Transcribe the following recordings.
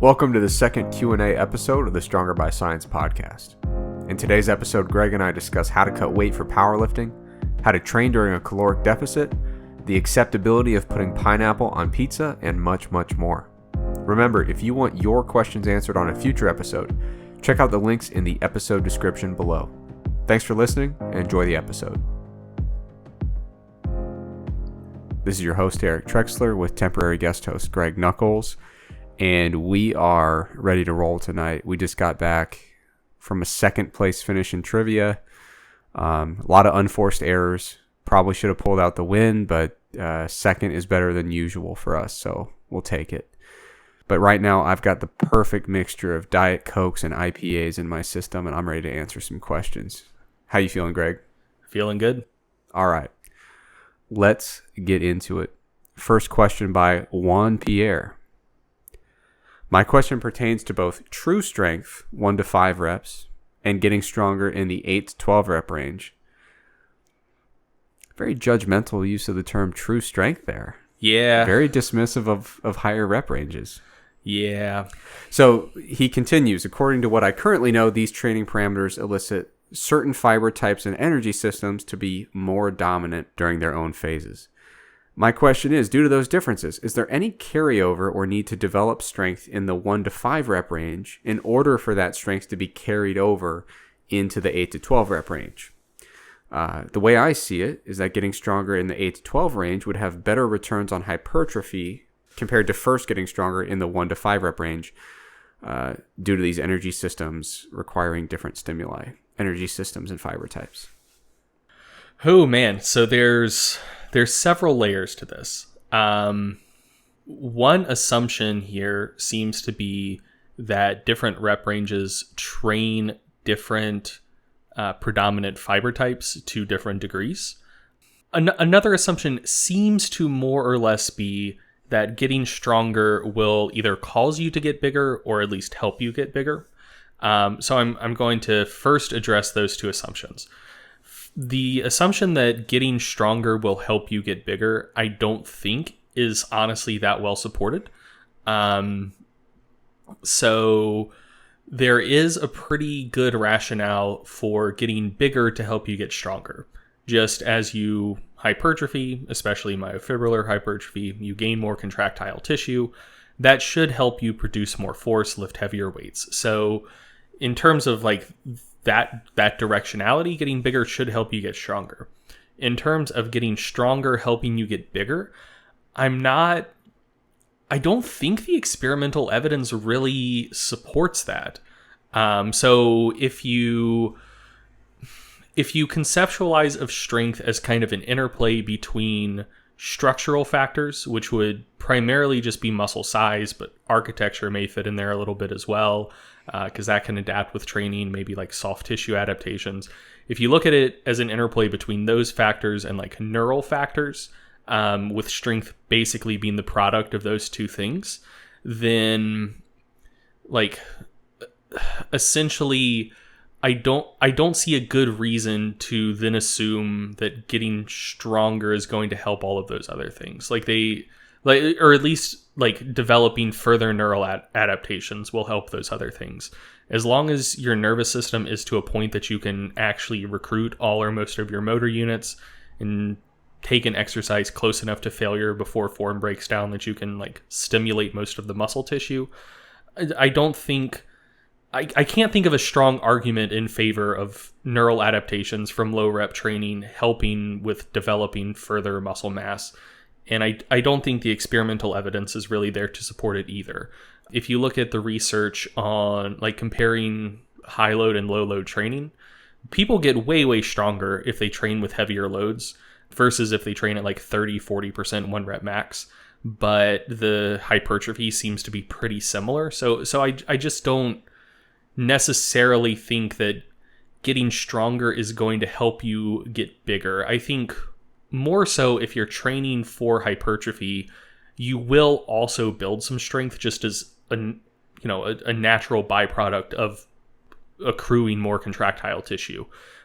Welcome to the second Q&A episode of the Stronger by Science podcast. In today's episode, Greg and I discuss how to cut weight for powerlifting, how to train during a caloric deficit, the acceptability of putting pineapple on pizza, and much, much more. Remember, if you want your questions answered on a future episode, check out the links in the episode description below. Thanks for listening and enjoy the episode. This is your host, Eric Trexler, with temporary guest host, Greg Nuckols, and we are ready to roll tonight. We just got back from a second place finish in trivia. A lot of unforced errors. Probably should have pulled out the win, but second is better than usual for us, so we'll take it. But right now, I've got the perfect mixture of Diet Cokes and IPAs in my system, and I'm ready to answer some questions. How you feeling, Greg? Feeling good. All right. Let's get into it. First question by Juan Pierre. My question pertains to both true strength, 1 to 5 reps, and getting stronger in the 8 to 12 rep range. Very judgmental use of the term true strength there. Yeah. Very dismissive of higher rep ranges. Yeah. So he continues, according to what I currently know, these training parameters elicit certain fiber types and energy systems to be more dominant during their own phases. My question is, due to those differences, is there any carryover or need to develop strength in the 1 to 5 rep range in order for that strength to be carried over into the 8 to 12 rep range? The way I see it is that getting stronger in the 8 to 12 range would have better returns on hypertrophy compared to first getting stronger in the 1 to 5 rep range due to these energy systems requiring different stimuli, energy systems and fiber types. Oh, man. So there's several layers to this. One assumption here seems to be that different rep ranges train different predominant fiber types to different degrees. Another assumption seems to more or less be that getting stronger will either cause you to get bigger or at least help you get bigger. So I'm going to first address those two assumptions. The assumption that getting stronger will help you get bigger, I don't think is honestly that well supported. So there is a pretty good rationale for getting bigger to help you get stronger. Just as you hypertrophy, especially myofibrillar hypertrophy, you gain more contractile tissue. That should help you produce more force, lift heavier weights. So in terms of like that directionality, getting bigger should help you get stronger. In terms of getting stronger helping you get bigger, I don't think the experimental evidence really supports that. So if you conceptualize of strength as kind of an interplay between structural factors, which would primarily just be muscle size, but architecture may fit in there a little bit as well, because that can adapt with training, maybe like soft tissue adaptations. If you look at it as an interplay between those factors and like neural factors, with strength basically being the product of those two things, then like essentially I don't see a good reason to then assume that getting stronger is going to help all of those other things. Or at least like developing further neural adaptations will help those other things. As long as your nervous system is to a point that you can actually recruit all or most of your motor units and take an exercise close enough to failure before form breaks down that you can like stimulate most of the muscle tissue, I can't think of a strong argument in favor of neural adaptations from low rep training helping with developing further muscle mass. And I don't think the experimental evidence is really there to support it either. If you look at the research on like comparing high load and low load training, people get way, way stronger if they train with heavier loads versus if they train at like 30-40% 1 rep max. But the hypertrophy seems to be pretty similar. So I just don't necessarily think that getting stronger is going to help you get bigger. I think more so if you're training for hypertrophy, you will also build some strength just as a natural byproduct of accruing more contractile tissue.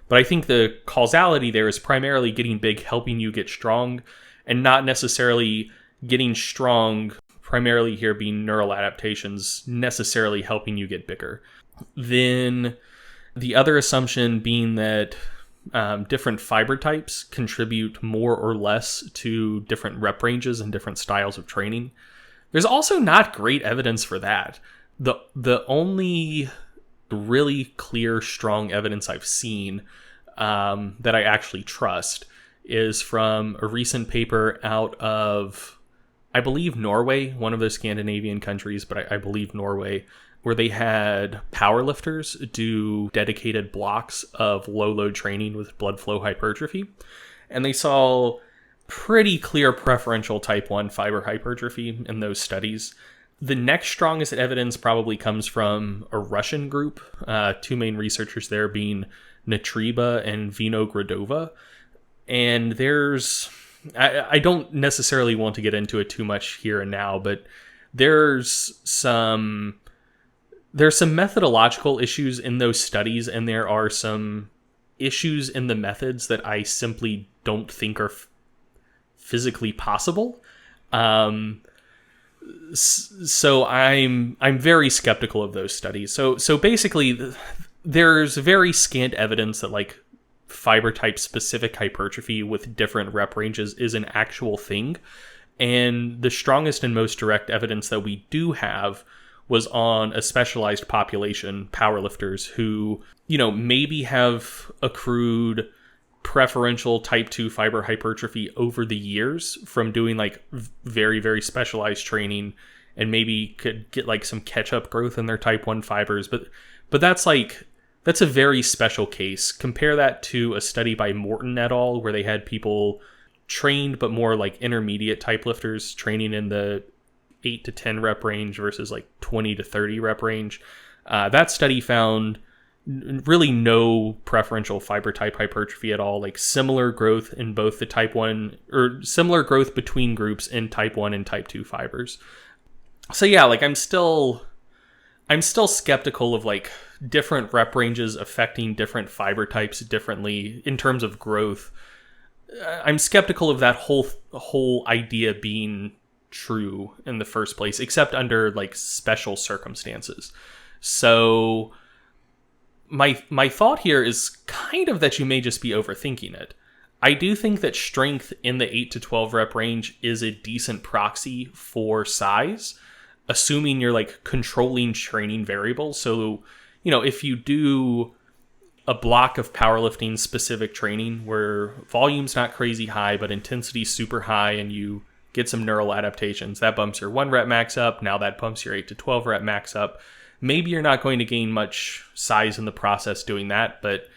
But I think the causality there is primarily getting big helping you get strong, and not necessarily getting strong primarily here being neural adaptations necessarily helping you get bigger. Then the other assumption being that different fiber types contribute more or less to different rep ranges and different styles of training. There's also not great evidence for that. The only really clear, strong evidence I've seen that I actually trust is from a recent paper out of, I believe, Norway, one of the Scandinavian countries, but I believe Norway, where they had powerlifters do dedicated blocks of low-load training with blood flow hypertrophy. And they saw pretty clear preferential type 1 fiber hypertrophy in those studies. The next strongest evidence probably comes from a Russian group, two main researchers there being Natriba and Vinogradova. And I don't necessarily want to get into it too much here and now, but there's some methodological issues in those studies, and there are some issues in the methods that I simply don't think are physically possible. So I'm very skeptical of those studies. So basically, there's very scant evidence that like fiber type specific hypertrophy with different rep ranges is an actual thing. And the strongest and most direct evidence that we do have was on a specialized population, powerlifters, who, maybe have accrued preferential type 2 fiber hypertrophy over the years from doing like very, very specialized training, and maybe could get like some catch-up growth in their type 1 fibers. But that's a very special case. Compare that to a study by Morton et al., where they had people trained but more like intermediate type lifters training in the 8 to 10 rep range versus like 20 to 30 rep range. That study found really no preferential fiber type hypertrophy at all, like similar growth in both the type 1 or similar growth between groups in type 1 and type 2 fibers. So yeah, like I'm still skeptical of like different rep ranges affecting different fiber types differently in terms of growth. I'm skeptical of that whole idea being true in the first place, except under like special circumstances. So my thought here is kind of that you may just be overthinking it. I do think that strength in the 8 to 12 rep range is a decent proxy for size, assuming you're like controlling training variables. So, if you do a block of powerlifting specific training where volume's not crazy high, but intensity's super high, and you get some neural adaptations, that bumps your 1 rep max up. Now that bumps your 8 to 12 rep max up. Maybe you're not going to gain much size in the process doing that, but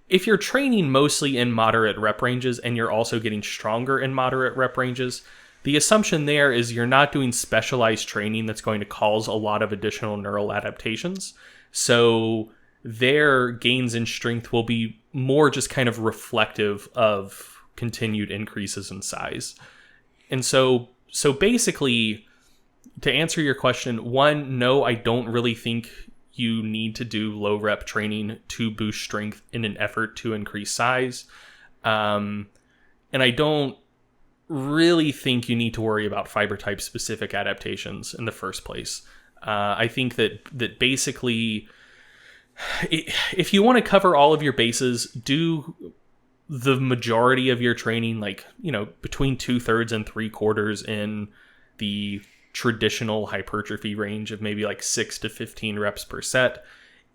if you're training mostly in moderate rep ranges and you're also getting stronger in moderate rep ranges, the assumption there is you're not doing specialized training that's going to cause a lot of additional neural adaptations. So their gains in strength will be more just kind of reflective of continued increases in size. And so basically, to answer your question, one, no, I don't really think you need to do low rep training to boost strength in an effort to increase size. And I don't really think you need to worry about fiber type specific adaptations in the first place. I think that basically, if you want to cover all of your bases, do the majority of your training, like, between 2/3 and 3/4 in the traditional hypertrophy range of maybe like 6 to 15 reps per set.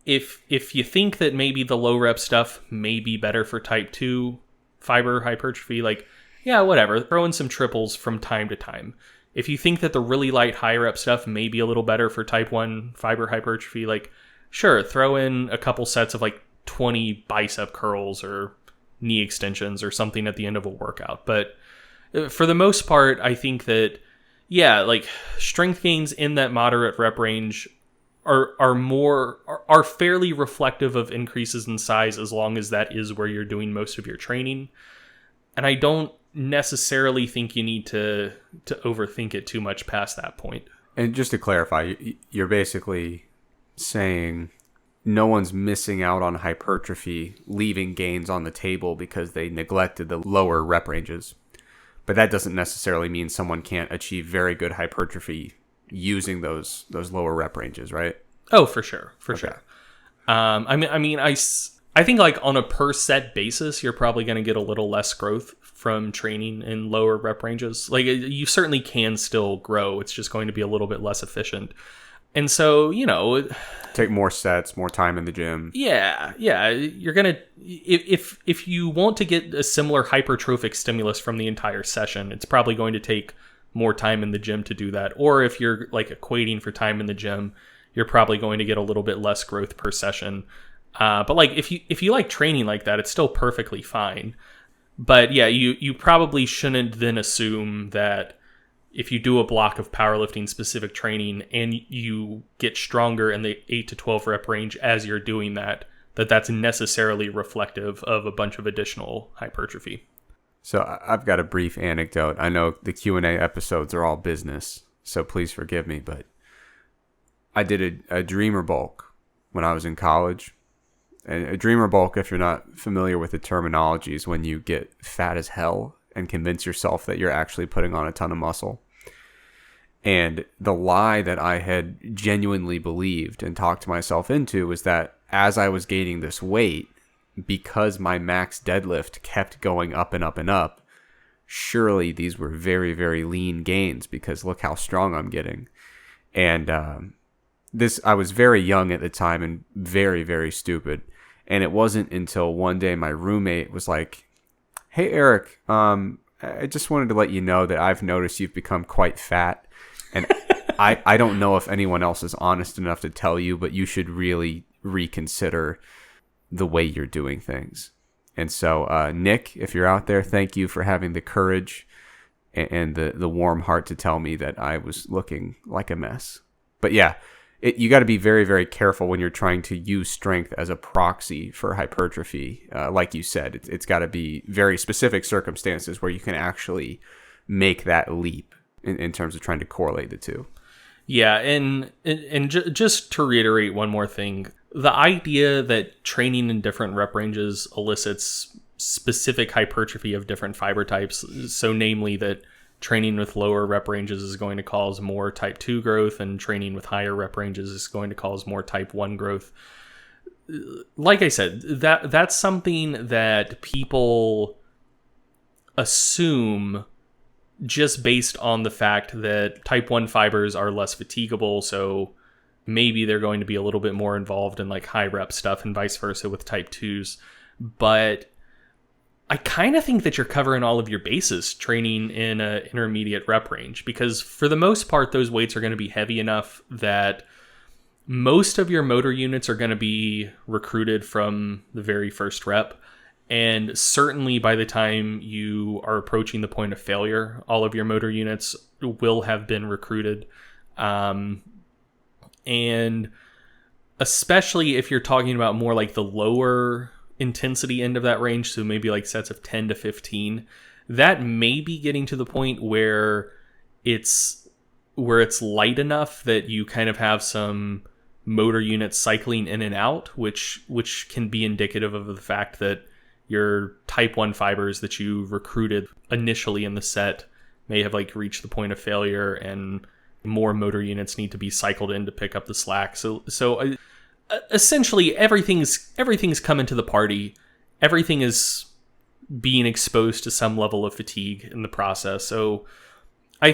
If you think that maybe the low rep stuff may be better for type 2 fiber hypertrophy, like, yeah, whatever, throw in some triples from time to time. If you think that the really light high rep stuff may be a little better for type 1 fiber hypertrophy, like, sure, throw in a couple sets of like 20 bicep curls or knee extensions or something at the end of a workout. But for the most part, I think that, yeah, like strength gains in that moderate rep range are fairly reflective of increases in size, as long as that is where you're doing most of your training. And I don't necessarily think you need to overthink it too much past that point. And just to clarify, you're basically saying no one's missing out on hypertrophy, leaving gains on the table because they neglected the lower rep ranges. But that doesn't necessarily mean someone can't achieve very good hypertrophy using those lower rep ranges, right? Oh, for sure. Sure. I think like on a per set basis, you're probably going to get a little less growth from training in lower rep ranges. Like you certainly can still grow. It's just going to be a little bit less efficient. And so, take more sets, more time in the gym. Yeah. You're going to, if you want to get a similar hypertrophic stimulus from the entire session, it's probably going to take more time in the gym to do that. Or if you're like equating for time in the gym, you're probably going to get a little bit less growth per session. But like if you like training like that, it's still perfectly fine. But yeah, you probably shouldn't then assume that if you do a block of powerlifting specific training and you get stronger in the 8 to 12 rep range as you're doing that, that's necessarily reflective of a bunch of additional hypertrophy. So I've got a brief anecdote. I know the Q&A episodes are all business, so please forgive me, but I did a dreamer bulk when I was in college. And a dreamer bulk, if you're not familiar with the terminology, is when you get fat as hell and convince yourself that you're actually putting on a ton of muscle. And the lie that I had genuinely believed and talked myself into was that as I was gaining this weight, because my max deadlift kept going up and up and up, surely these were very, very lean gains because look how strong I'm getting. And I was very young at the time and very, very stupid. And it wasn't until one day my roommate was like, "Hey, Eric, I just wanted to let you know that I've noticed you've become quite fat. And I don't know if anyone else is honest enough to tell you, but you should really reconsider the way you're doing things." And so, Nick, if you're out there, thank you for having the courage and the warm heart to tell me that I was looking like a mess. But yeah, you got to be very, very careful when you're trying to use strength as a proxy for hypertrophy. Like you said, it's got to be very specific circumstances where you can actually make that leap in terms of trying to correlate the two. Yeah, and just to reiterate one more thing, the idea that training in different rep ranges elicits specific hypertrophy of different fiber types, so namely that training with lower rep ranges is going to cause more type 2 growth and training with higher rep ranges is going to cause more type 1 growth. Like I said, that's something that people assume just based on the fact that type 1 fibers are less fatigable, so maybe they're going to be a little bit more involved in like high rep stuff and vice versa with type 2s. But I kind of think that you're covering all of your bases training in an intermediate rep range, because for the most part, those weights are going to be heavy enough that most of your motor units are going to be recruited from the very first rep. And certainly by the time you are approaching the point of failure, all of your motor units will have been recruited. And especially if you're talking about more like the lower intensity end of that range, so maybe like sets of 10 to 15, that may be getting to the point where it's light enough that you kind of have some motor units cycling in and out, which can be indicative of the fact that your type 1 fibers that you recruited initially in the set may have like reached the point of failure and more motor units need to be cycled in to pick up the slack. So essentially everything's coming to the party. Everything is being exposed to some level of fatigue in the process. So I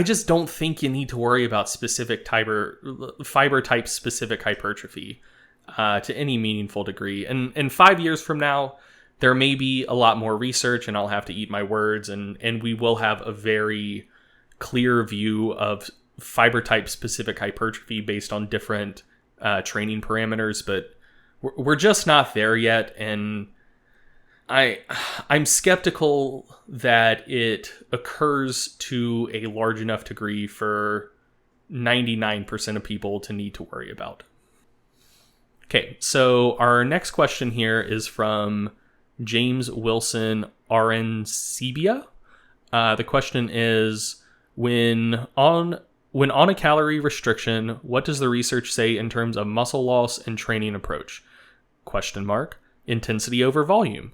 just don't think you need to worry about specific fiber type specific hypertrophy to any meaningful degree. And 5 years from now, there may be a lot more research and I'll have to eat my words and we will have a very clear view of fiber type specific hypertrophy based on different training parameters, but we're just not there yet. And I'm skeptical that it occurs to a large enough degree for 99% of people to need to worry about. Okay, so our next question here is from James Wilson Arencibia. The question is, when on a calorie restriction, what does the research say in terms of muscle loss and training approach? ? Intensity over volume? ?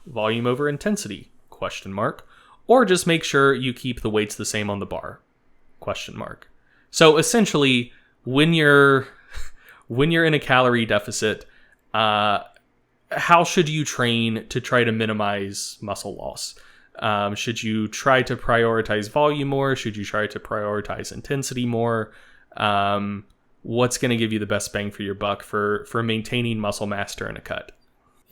Volume over intensity? ? Or just make sure you keep the weights the same on the bar? Question mark. So essentially, when you're in a calorie deficit, how should you train to try to minimize muscle loss? Should you try to prioritize volume more? Should you try to prioritize intensity more? What's going to give you the best bang for your buck for maintaining muscle mass during a cut?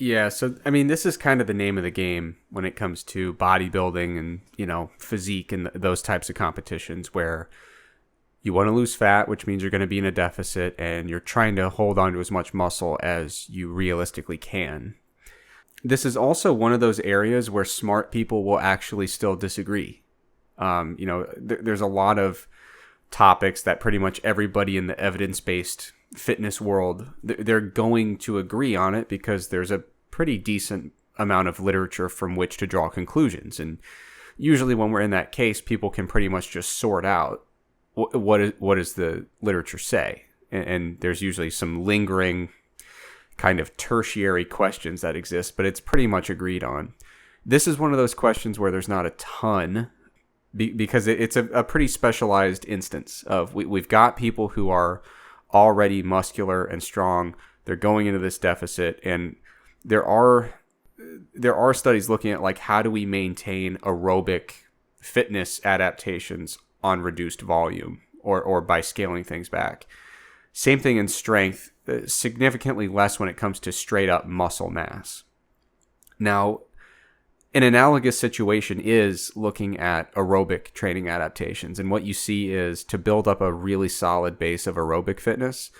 Yeah, so I mean, this is kind of the name of the game when it comes to bodybuilding and, physique and those types of competitions where you want to lose fat, which means you're going to be in a deficit, and you're trying to hold on to as much muscle as you realistically can. This is also one of those areas where smart people will actually still disagree. There's a lot of topics that pretty much everybody in the evidence-based fitness world, they're going to agree on it because there's a pretty decent amount of literature from which to draw conclusions. And usually when we're in that case, people can pretty much just sort out what does the literature say. And there's usually some lingering kind of tertiary questions that exist, but it's pretty much agreed on. This is one of those questions where there's not a ton because it's a pretty specialized instance of we've got people who are already muscular and strong. They're going into this deficit, and there are studies looking at like how do we maintain aerobic fitness adaptations on reduced volume or by scaling things back. Same thing in strength, significantly less when it comes to straight up muscle mass. Now, an analogous situation is looking at aerobic training adaptations. And what you see is to build up a really solid base of aerobic fitness,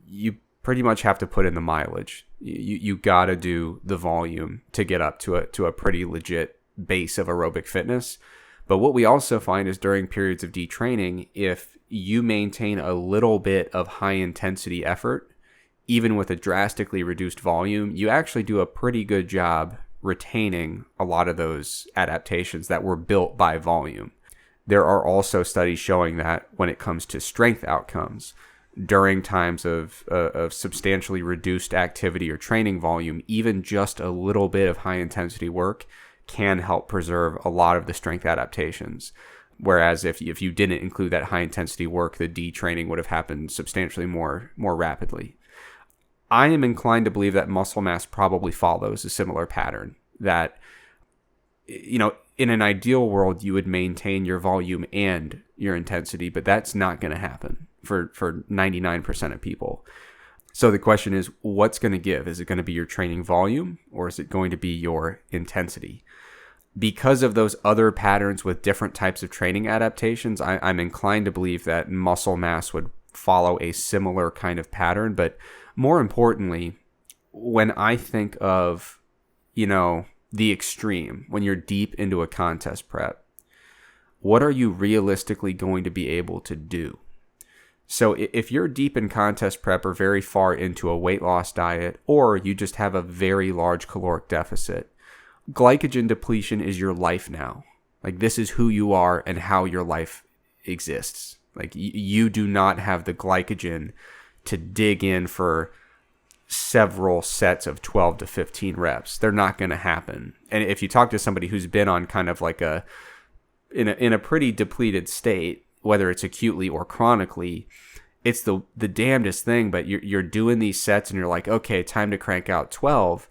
you pretty much have to put in the mileage. You got to do the volume to get up to a pretty legit base of aerobic fitness. But what we also find is during periods of detraining, if you maintain a little bit of high intensity effort, even with a drastically reduced volume, you actually do a pretty good job retaining a lot of those adaptations that were built by volume. There are also studies showing that when it comes to strength outcomes, during times of substantially reduced activity or training volume, even just a little bit of high intensity work can help preserve a lot of the strength adaptations. Whereas if you didn't include that high intensity work, the detraining would have happened substantially more rapidly. I am inclined to believe that muscle mass probably follows a similar pattern. That, in an ideal world, you would maintain your volume and your intensity, but that's not going to happen for 99% of people. So the question is, what's going to give? Is it going to be your training volume, or is it going to be your intensity? Because of those other patterns with different types of training adaptations, I'm inclined to believe that muscle mass would follow a similar kind of pattern. But more importantly, when I think of, the extreme, when you're deep into a contest prep, what are you realistically going to be able to do? So if you're deep in contest prep or very far into a weight loss diet, or you just have a very large caloric deficit, glycogen depletion is your life now. Like, this is who you are and how your life exists. Like, you do not have the glycogen to dig in for several sets of 12 to 15 reps. They're not going to happen. And if you talk to somebody who's been on kind of like in a pretty depleted state, whether it's acutely or chronically, it's the damnedest thing. But you're doing these sets and you're like, okay, time to crank out 12,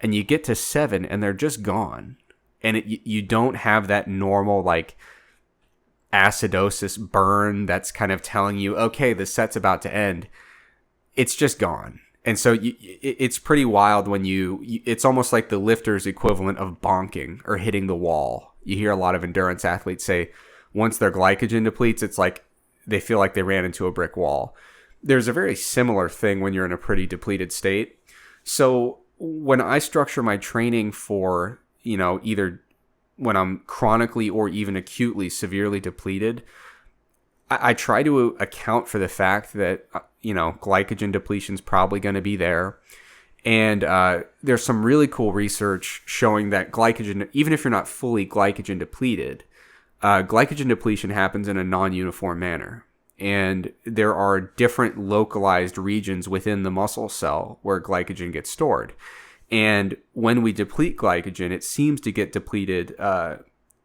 and you get to 7 and they're just gone. And you don't have that normal like acidosis burn that's kind of telling you, okay, the set's about to end. It's just gone. And so it's pretty wild when it's almost like the lifter's equivalent of bonking or hitting the wall. You hear a lot of endurance athletes say once their glycogen depletes, it's like they feel like they ran into a brick wall. There's a very similar thing when you're in a pretty depleted state. So when I structure my training for, either when I'm chronically or even acutely severely depleted, I try to account for the fact that, glycogen depletion is probably going to be there. And there's some really cool research showing that glycogen, even if you're not fully glycogen depleted, glycogen depletion happens in a non-uniform manner. And there are different localized regions within the muscle cell where glycogen gets stored. And when we deplete glycogen, it seems to get depleted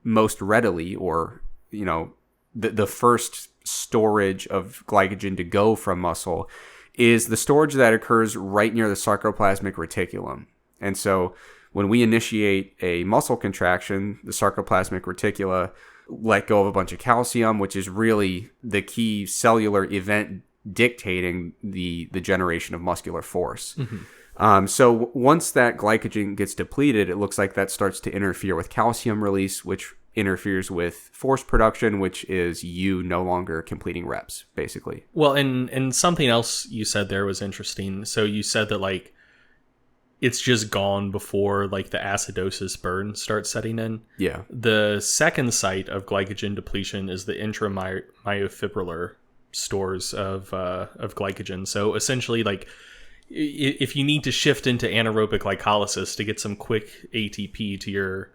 most readily, or, the first storage of glycogen to go from muscle is the storage that occurs right near the sarcoplasmic reticulum. And so when we initiate a muscle contraction, the sarcoplasmic reticula let go of a bunch of calcium, which is really the key cellular event dictating the generation of muscular force. So once that glycogen gets depleted, it looks like that starts to interfere with calcium release, which interferes with force production, which is you no longer completing reps, basically. Well, and something else you said there was interesting. So you said that like it's just gone before like the acidosis burn starts setting in. Yeah. The second site of glycogen depletion is the intramyofibrillar stores of glycogen. So essentially, like if you need to shift into anaerobic glycolysis to get some quick ATP to your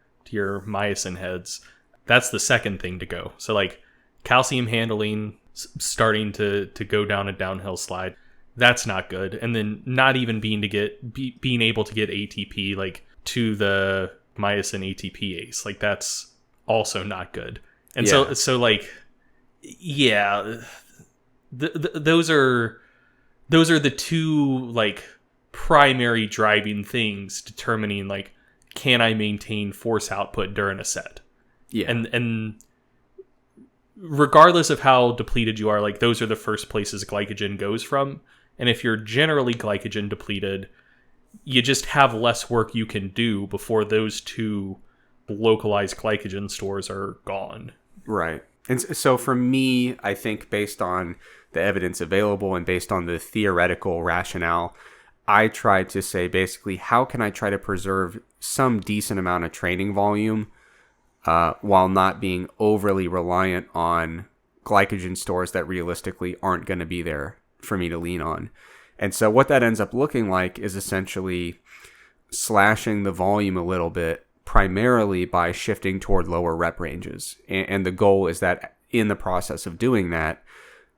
myosin heads, that's the second thing to go. So like calcium handling starting to go down a downhill slide, that's not good. And then not even being able to get ATP like to the myosin ATPase, like that's also not good. And so like yeah, those are the two like primary driving things determining like, can I maintain force output during a set? Yeah. And regardless of how depleted you are, like those are the first places glycogen goes from. And if you're generally glycogen depleted, you just have less work you can do before those two localized glycogen stores are gone. Right. And so for me, I think based on the evidence available and based on the theoretical rationale, I try to say basically, how can I try to preserve some decent amount of training volume while not being overly reliant on glycogen stores that realistically aren't going to be there for me to lean on. And so what that ends up looking like is essentially slashing the volume a little bit, primarily by shifting toward lower rep ranges. And the goal is that in the process of doing that,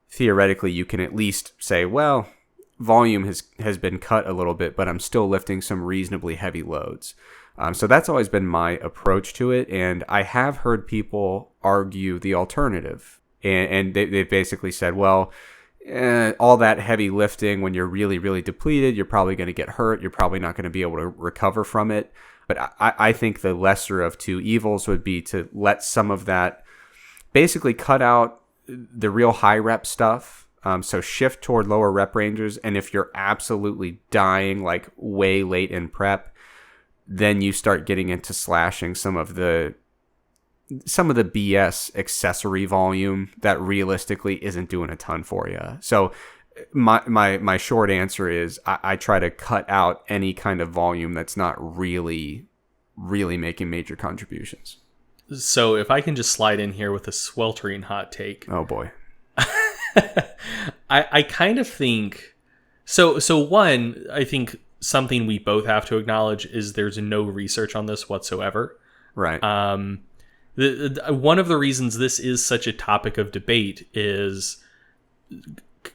theoretically, you can at least say, well, volume has been cut a little bit, but I'm still lifting some reasonably heavy loads. So that's always been my approach to it. And I have heard people argue the alternative. And they've basically said, well, all that heavy lifting, when you're really, really depleted, you're probably going to get hurt. You're probably not going to be able to recover from it. But I think the lesser of two evils would be to let some of that, basically cut out the real high rep stuff. So shift toward lower rep ranges. And if you're absolutely dying, like way late in prep, then you start getting into slashing some of the BS accessory volume that realistically isn't doing a ton for you. So my short answer is I try to cut out any kind of volume that's not really, really making major contributions. So if I can just slide in here with a sweltering hot take. Oh boy. I kind of think so one, I think something we both have to acknowledge is there's no research on this whatsoever. Right. One of the reasons this is such a topic of debate is,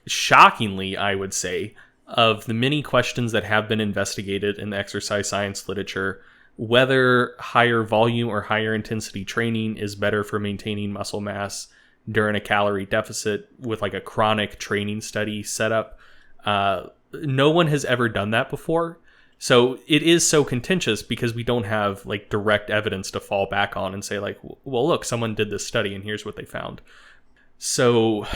shockingly, I would say, of the many questions that have been investigated in the exercise science literature, whether higher volume or higher intensity training is better for maintaining muscle mass during a calorie deficit with like a chronic training study setup. No one has ever done that before. So it is so contentious because we don't have like direct evidence to fall back on and say like, well, look, someone did this study and here's what they found. So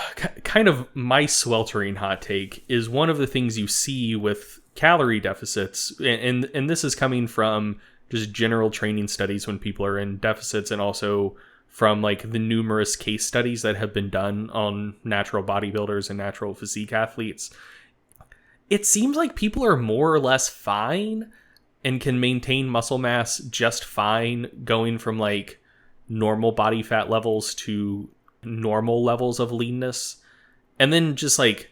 kind of my sweltering hot take is one of the things you see with calorie deficits. And this is coming from just general training studies when people are in deficits, and also from like the numerous case studies that have been done on natural bodybuilders and natural physique athletes. It seems like people are more or less fine and can maintain muscle mass just fine going from like normal body fat levels to normal levels of leanness. And then just like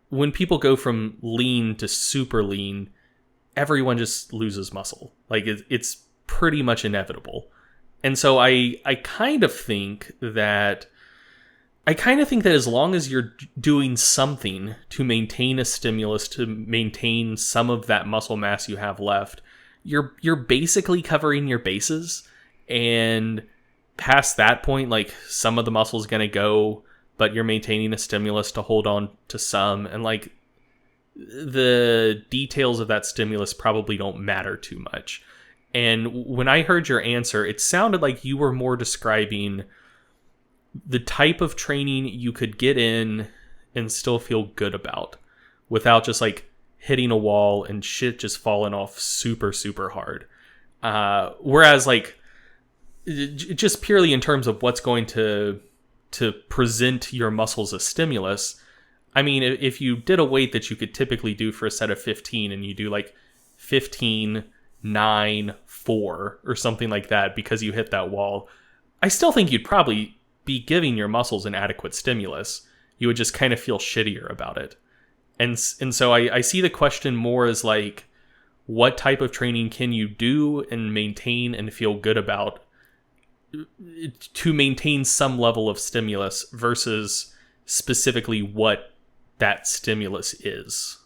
when people go from lean to super lean, everyone just loses muscle. Like it's pretty much inevitable. And so I kind of think that as long as you're doing something to maintain a stimulus, to maintain some of that muscle mass you have left, you're basically covering your bases. And past that point, like some of the muscle is going to go, but you're maintaining a stimulus to hold on to some, and like the details of that stimulus probably don't matter too much. And when I heard your answer, it sounded like you were more describing the type of training you could get in and still feel good about without just like hitting a wall and shit just falling off super, super hard. Whereas like just purely in terms of what's going to present your muscles as stimulus, I mean, if you did a weight that you could typically do for a set of 15 and you do like 15, 9, 4 or something like that because you hit that wall, I still think you'd probably be giving your muscles an adequate stimulus. You would just kind of feel shittier about it. And so I see the question more as like, what type of training can you do and maintain and feel good about to maintain some level of stimulus versus specifically what that stimulus is?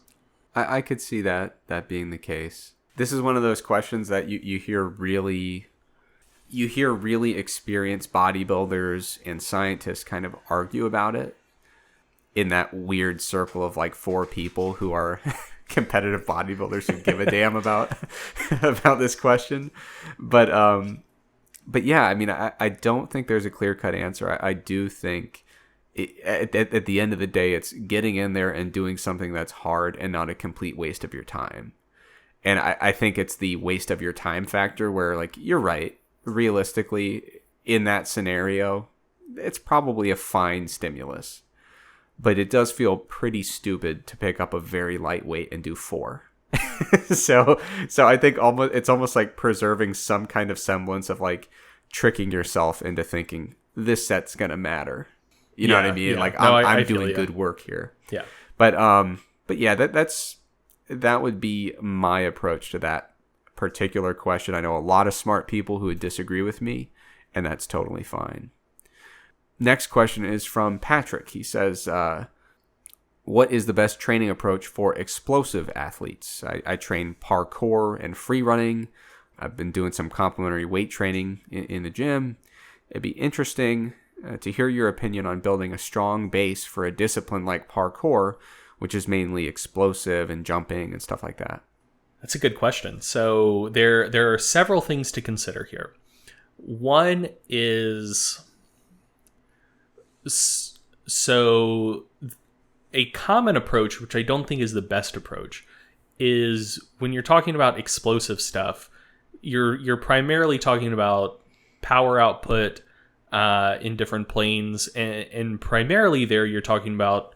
I could see that being the case. This is one of those questions that you hear really experienced bodybuilders and scientists kind of argue about it in that weird circle of like 4 people who are competitive bodybuilders who give a damn about this question. But yeah, I mean, I don't think there's a clear-cut answer. I do think at the end of the day, it's getting in there and doing something that's hard and not a complete waste of your time. And I think it's the waste of your time factor where, like, you're right. Realistically, in that scenario, it's probably a fine stimulus. But it does feel pretty stupid to pick up a very light weight and do 4. So I think it's almost like preserving some kind of semblance of like tricking yourself into thinking this set's gonna matter. You know what I mean? Yeah. Like I'm doing good work here. Yeah. But yeah, that would be my approach to that particular question. I know a lot of smart people who would disagree with me, and that's totally fine. Next question is from Patrick. He says, what is the best training approach for explosive athletes? I train parkour and free running. I've been doing some complementary weight training in the gym. It'd be interesting to hear your opinion on building a strong base for a discipline like parkour, which is mainly explosive and jumping and stuff like that. That's a good question. So there are several things to consider here. One is, so a common approach, which I don't think is the best approach, is when you're talking about explosive stuff, you're primarily talking about power output in different planes, and primarily there you're talking about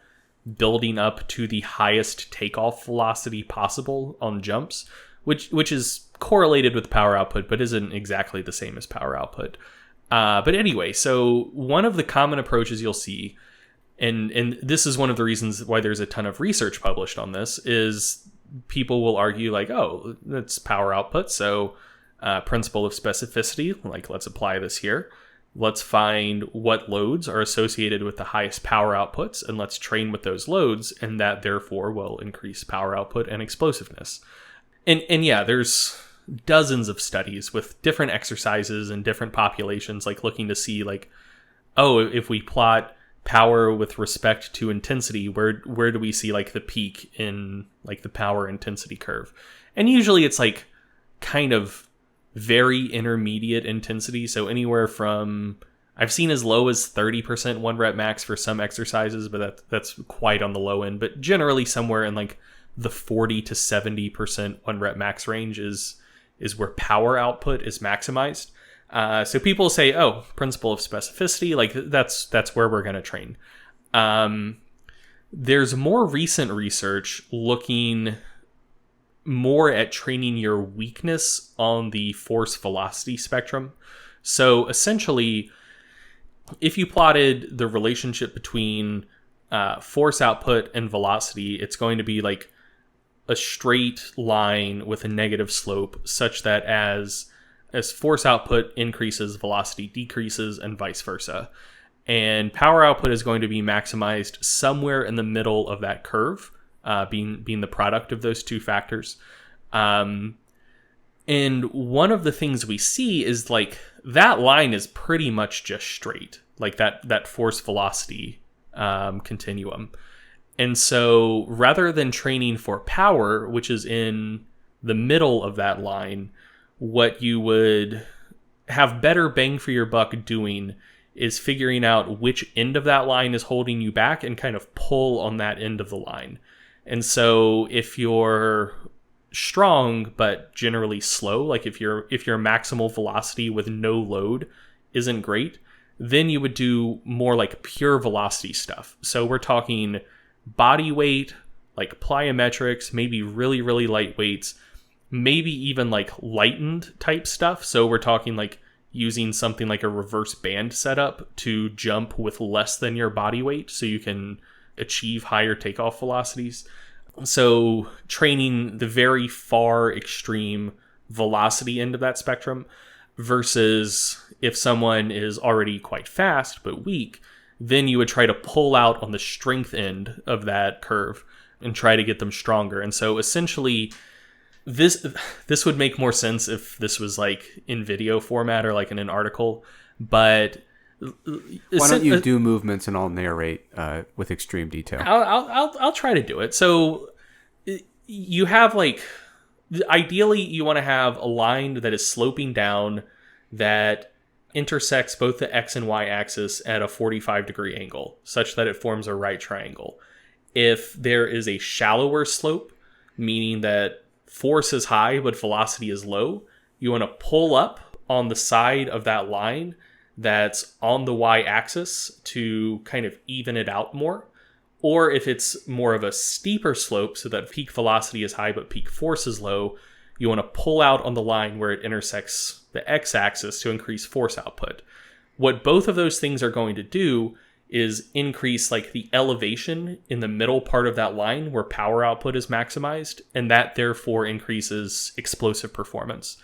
building up to the highest takeoff velocity possible on jumps, which is correlated with power output, but isn't exactly the same as power output. But anyway, so one of the common approaches you'll see, and this is one of the reasons why there's a ton of research published on this, is people will argue like, oh, that's power output, so principle of specificity, like let's apply this here. Let's find what loads are associated with the highest power outputs, and let's train with those loads, and that therefore will increase power output and explosiveness. And yeah, there's dozens of studies with different exercises and different populations, like looking to see like, oh, if we plot power with respect to intensity, where do we see like the peak in like the power intensity curve? And usually it's like kind of very intermediate intensity. So anywhere from, I've seen as low as 30% 1 rep max for some exercises, but that's quite on the low end. But generally somewhere in like the 40 to 70% 1 rep max range is where power output is maximized. So people say, oh, principle of specificity, like that's where we're going to train. There's more recent research looking more at training your weakness on the force velocity spectrum. So essentially, if you plotted the relationship between force output and velocity, it's going to be like a straight line with a negative slope, such that as force output increases, velocity decreases, and vice versa. And power output is going to be maximized somewhere in the middle of that curve, being the product of those two factors. And one of the things we see is like that line is pretty much just straight, like that force velocity continuum. And so rather than training for power, which is in the middle of that line, what you would have better bang for your buck doing is figuring out which end of that line is holding you back and kind of pull on that end of the line. And so if you're strong but generally slow, like if your maximal velocity with no load isn't great, then you would do more like pure velocity stuff. So we're talking body weight, like plyometrics, maybe really, really light weights, maybe even like lightened type stuff. So we're talking like using something like a reverse band setup to jump with less than your body weight so you can achieve higher takeoff velocities. So training the very far extreme velocity end of that spectrum versus if someone is already quite fast but weak, then you would try to pull out on the strength end of that curve and try to get them stronger. And so essentially this would make more sense if this was like in video format or like in an article, but why don't you do movements and I'll narrate with extreme detail? I'll try to do it. So you have like, ideally you want to have a line that is sloping down that intersects both the X and Y axis at a 45-degree angle such that it forms a right triangle. If there is a shallower slope, meaning that force is high but velocity is low, you want to pull up on the side of that line that's on the y-axis to kind of even it out more. Or if it's more of a steeper slope so that peak velocity is high but peak force is low, you want to pull out on the line where it intersects the x-axis to increase force output. What both of those things are going to do is increase like the elevation in the middle part of that line where power output is maximized, and that therefore increases explosive performance.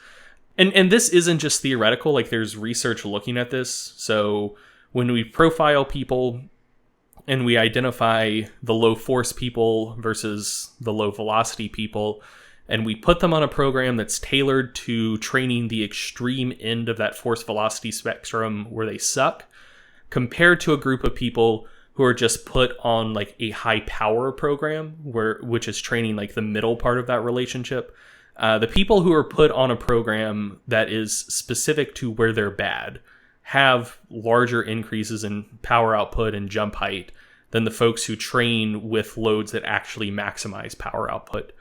And this isn't just theoretical, like there's research looking at this. So when we profile people and we identify the low force people versus the low velocity people, and we put them on a program that's tailored to training the extreme end of that force velocity spectrum where they suck, compared to a group of people who are just put on like a high power program which is training like the middle part of that relationship. The people who are put on a program that is specific to where they're bad have larger increases in power output and jump height than the folks who train with loads that actually maximize power output.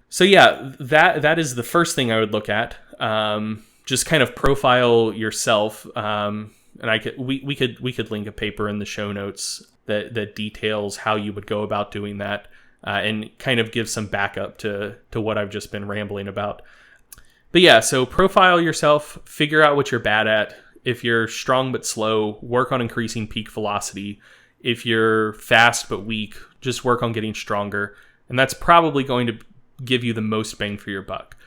So yeah, that is the first thing I would look at. Just kind of profile yourself. And we could link a paper in the show notes that details how you would go about doing that, and kind of give some backup to what I've just been rambling about. But yeah, so profile yourself, figure out what you're bad at. If you're strong but slow, work on increasing peak velocity. If you're fast but weak, just work on getting stronger. And that's probably going to give you the most bang for your buck.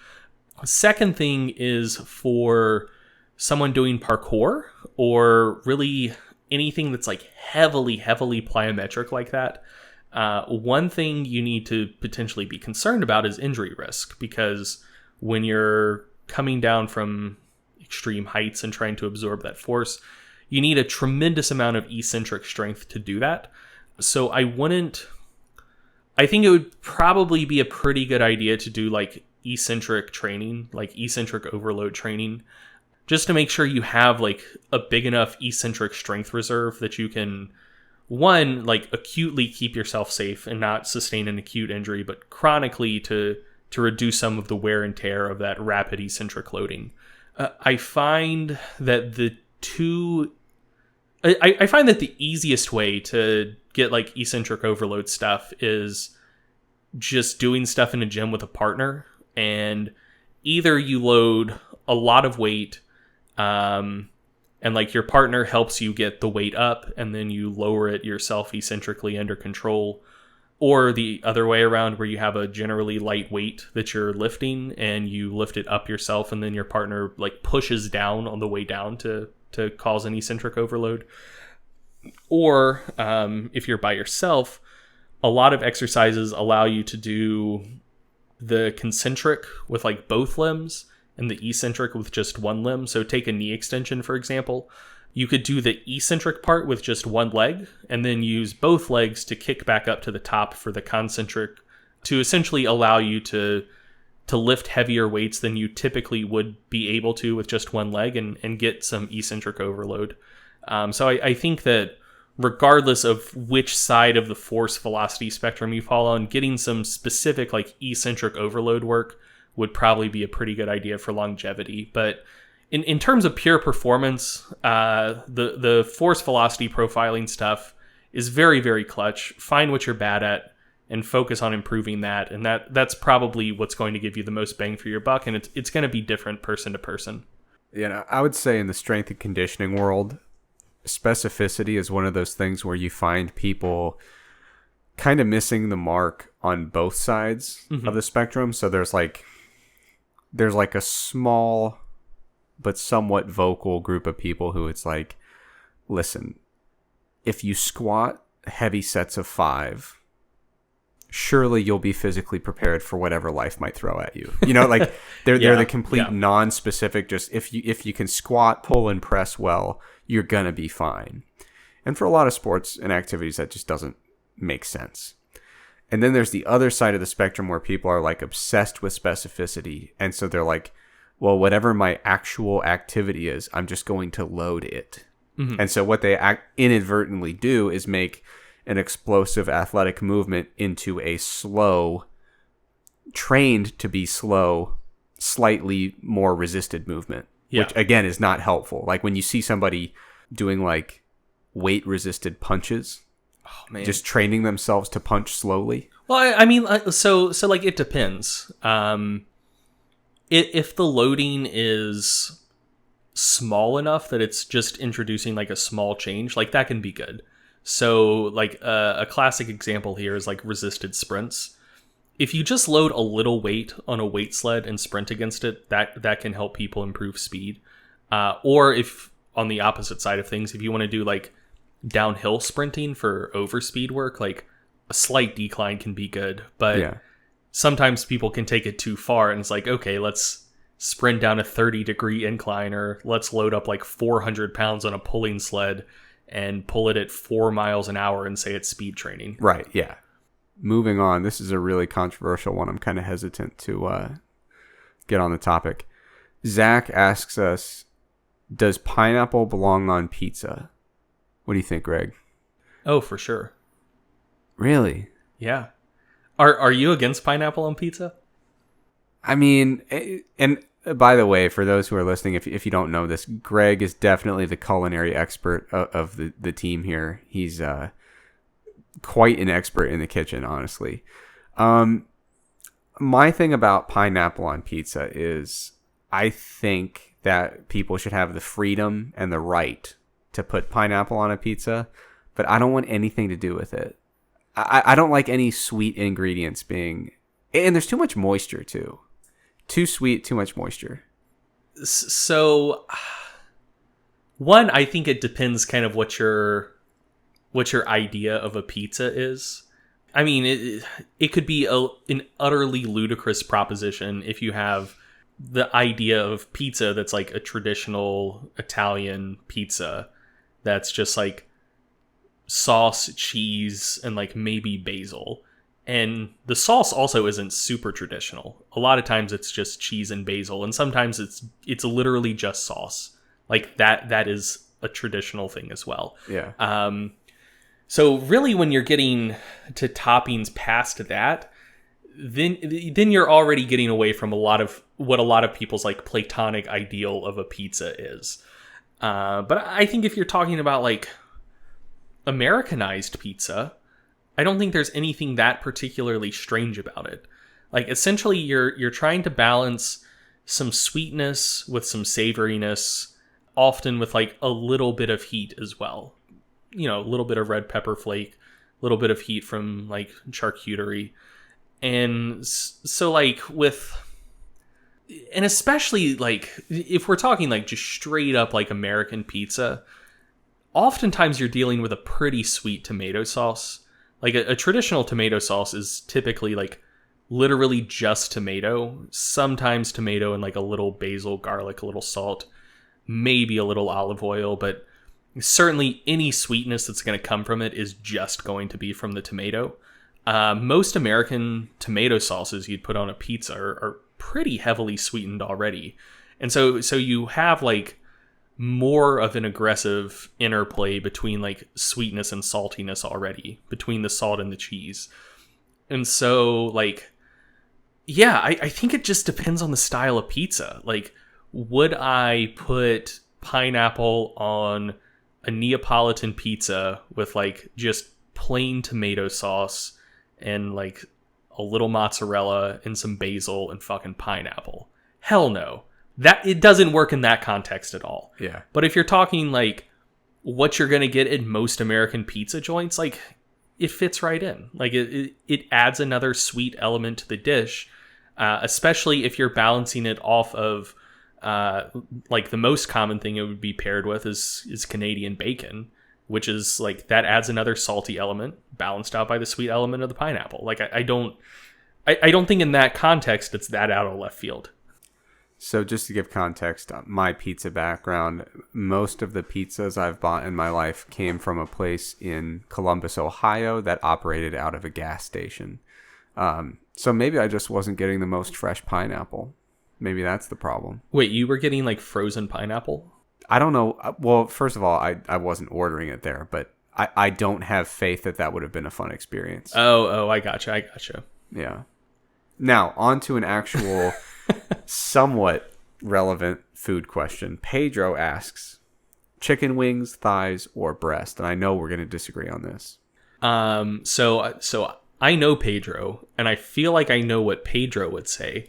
Second thing is for someone doing parkour or really anything that's like heavily plyometric like that. One thing you need to potentially be concerned about is injury risk, because when you're coming down from extreme heights and trying to absorb that force, you need a tremendous amount of eccentric strength to do that. So I think it would probably be a pretty good idea to do like eccentric training, like eccentric overload training, just to make sure you have like a big enough eccentric strength reserve that you can, one, like acutely keep yourself safe and not sustain an acute injury, but chronically to reduce some of the wear and tear of that rapid eccentric loading. I find that the easiest way to get like eccentric overload stuff is just doing stuff in a gym with a partner, and either you load a lot of weight, and like your partner helps you get the weight up and then you lower it yourself eccentrically under control, or the other way around where you have a generally light weight that you're lifting and you lift it up yourself and then your partner like pushes down on the way down to cause an eccentric overload. Or if you're by yourself, a lot of exercises allow you to do the concentric with like both limbs and the eccentric with just one limb. So take a knee extension, for example. You could do the eccentric part with just one leg and then use both legs to kick back up to the top for the concentric to essentially allow you to lift heavier weights than you typically would be able to with just one leg and get some eccentric overload. So I think that regardless of which side of the force velocity spectrum you fall on, getting some specific like eccentric overload work would probably be a pretty good idea for longevity. But in terms of pure performance, the force velocity profiling stuff is very, very clutch. Find what you're bad at and focus on improving that. And that's probably what's going to give you the most bang for your buck. And it's going to be different person to person. I would say in the strength and conditioning world, specificity is one of those things where you find people kind of missing the mark on both sides of the spectrum. So there's like a small but somewhat vocal group of people who it's like, listen, if you squat heavy sets of 5, surely you'll be physically prepared for whatever life might throw at you. Like they're the complete non-specific, just if you can squat, pull, and press well, you're gonna be fine. And for a lot of sports and activities, that just doesn't make sense. And then there's the other side of the spectrum where people are like obsessed with specificity. And so they're like, well, whatever my actual activity is, I'm just going to load it. And so what they inadvertently do is make an explosive athletic movement into a slow, trained to be slow, slightly more resisted movement, which again is not helpful. Like when you see somebody doing like weight resisted punches, just training themselves to punch slowly. Well, I mean, so like it depends. If the loading is small enough that it's just introducing like a small change, like that can be good. So like a classic example here is like resisted sprints. If you just load a little weight on a weight sled and sprint against it, that can help people improve speed. Or if on the opposite side of things, if you want to do like downhill sprinting for overspeed work, like a slight decline can be good. But sometimes people can take it too far and it's like, okay, let's sprint down a 30-degree incline, or let's load up like 400 pounds on a pulling sled and pull it at 4 miles an hour and say it's speed training. Right, yeah. Moving on, this is a really controversial one. I'm kind of hesitant to get on the topic. Zach asks us, does pineapple belong on pizza? What do you think, Greg? Oh, for sure. Really? Yeah. Are you against pineapple on pizza? I mean, and by the way, for those who are listening, if you don't know this, Greg is definitely the culinary expert of the team here. He's quite an expert in the kitchen, honestly. My thing about pineapple on pizza is I think that people should have the freedom and the right to put pineapple on a pizza, but I don't want anything to do with it. I don't like any sweet ingredients being... And there's too much moisture, too. Too sweet, too much moisture. So, one, I think it depends kind of what your idea of a pizza is. I mean, it could be an utterly ludicrous proposition if you have the idea of pizza that's like a traditional Italian pizza that's just like sauce, cheese, and like maybe basil. And the sauce also isn't super traditional. A lot of times it's just cheese and basil, and sometimes it's literally just sauce. Like that is a traditional thing as well. Yeah. So really when you're getting to toppings past that, then you're already getting away from a lot of what a lot of people's like platonic ideal of a pizza is. But I think if you're talking about like Americanized pizza, I don't think there's anything that particularly strange about it. Like essentially you're trying to balance some sweetness with some savoriness, often with like a little bit of heat as well. You know, a little bit of red pepper flake, a little bit of heat from like charcuterie. And so like and especially like if we're talking like just straight up like American pizza, oftentimes you're dealing with a pretty sweet tomato sauce. Like a traditional tomato sauce is typically like literally just tomato, sometimes tomato and like a little basil, garlic, a little salt, maybe a little olive oil, but certainly any sweetness that's going to come from it is just going to be from the tomato. Most American tomato sauces you'd put on a pizza are pretty heavily sweetened already. And so you have like more of an aggressive interplay between like sweetness and saltiness already, between the salt and the cheese. And so like, yeah, I think it just depends on the style of pizza. Like, would I put pineapple on a Neapolitan pizza with like just plain tomato sauce and like a little mozzarella and some basil and fucking pineapple? Hell no. That it doesn't work in that context at all. Yeah. But if you're talking like what you're going to get in most American pizza joints, like it fits right in. Like it adds another sweet element to the dish, especially if you're balancing it off of like the most common thing it would be paired with is Canadian bacon, which is like that adds another salty element balanced out by the sweet element of the pineapple. Like I don't think in that context it's that out of left field. So just to give context on my pizza background, most of the pizzas I've bought in my life came from a place in Columbus, Ohio that operated out of a gas station. So maybe I just wasn't getting the most fresh pineapple. Maybe that's the problem. Wait, you were getting like frozen pineapple? I don't know. Well, first of all, I wasn't ordering it there, but I don't have faith that would have been a fun experience. Oh, I gotcha. Yeah. Now, on to an actual somewhat relevant food question. Pedro asks, chicken wings, thighs, or breast? And I know we're going to disagree on this. So I know Pedro, and I feel like I know what Pedro would say.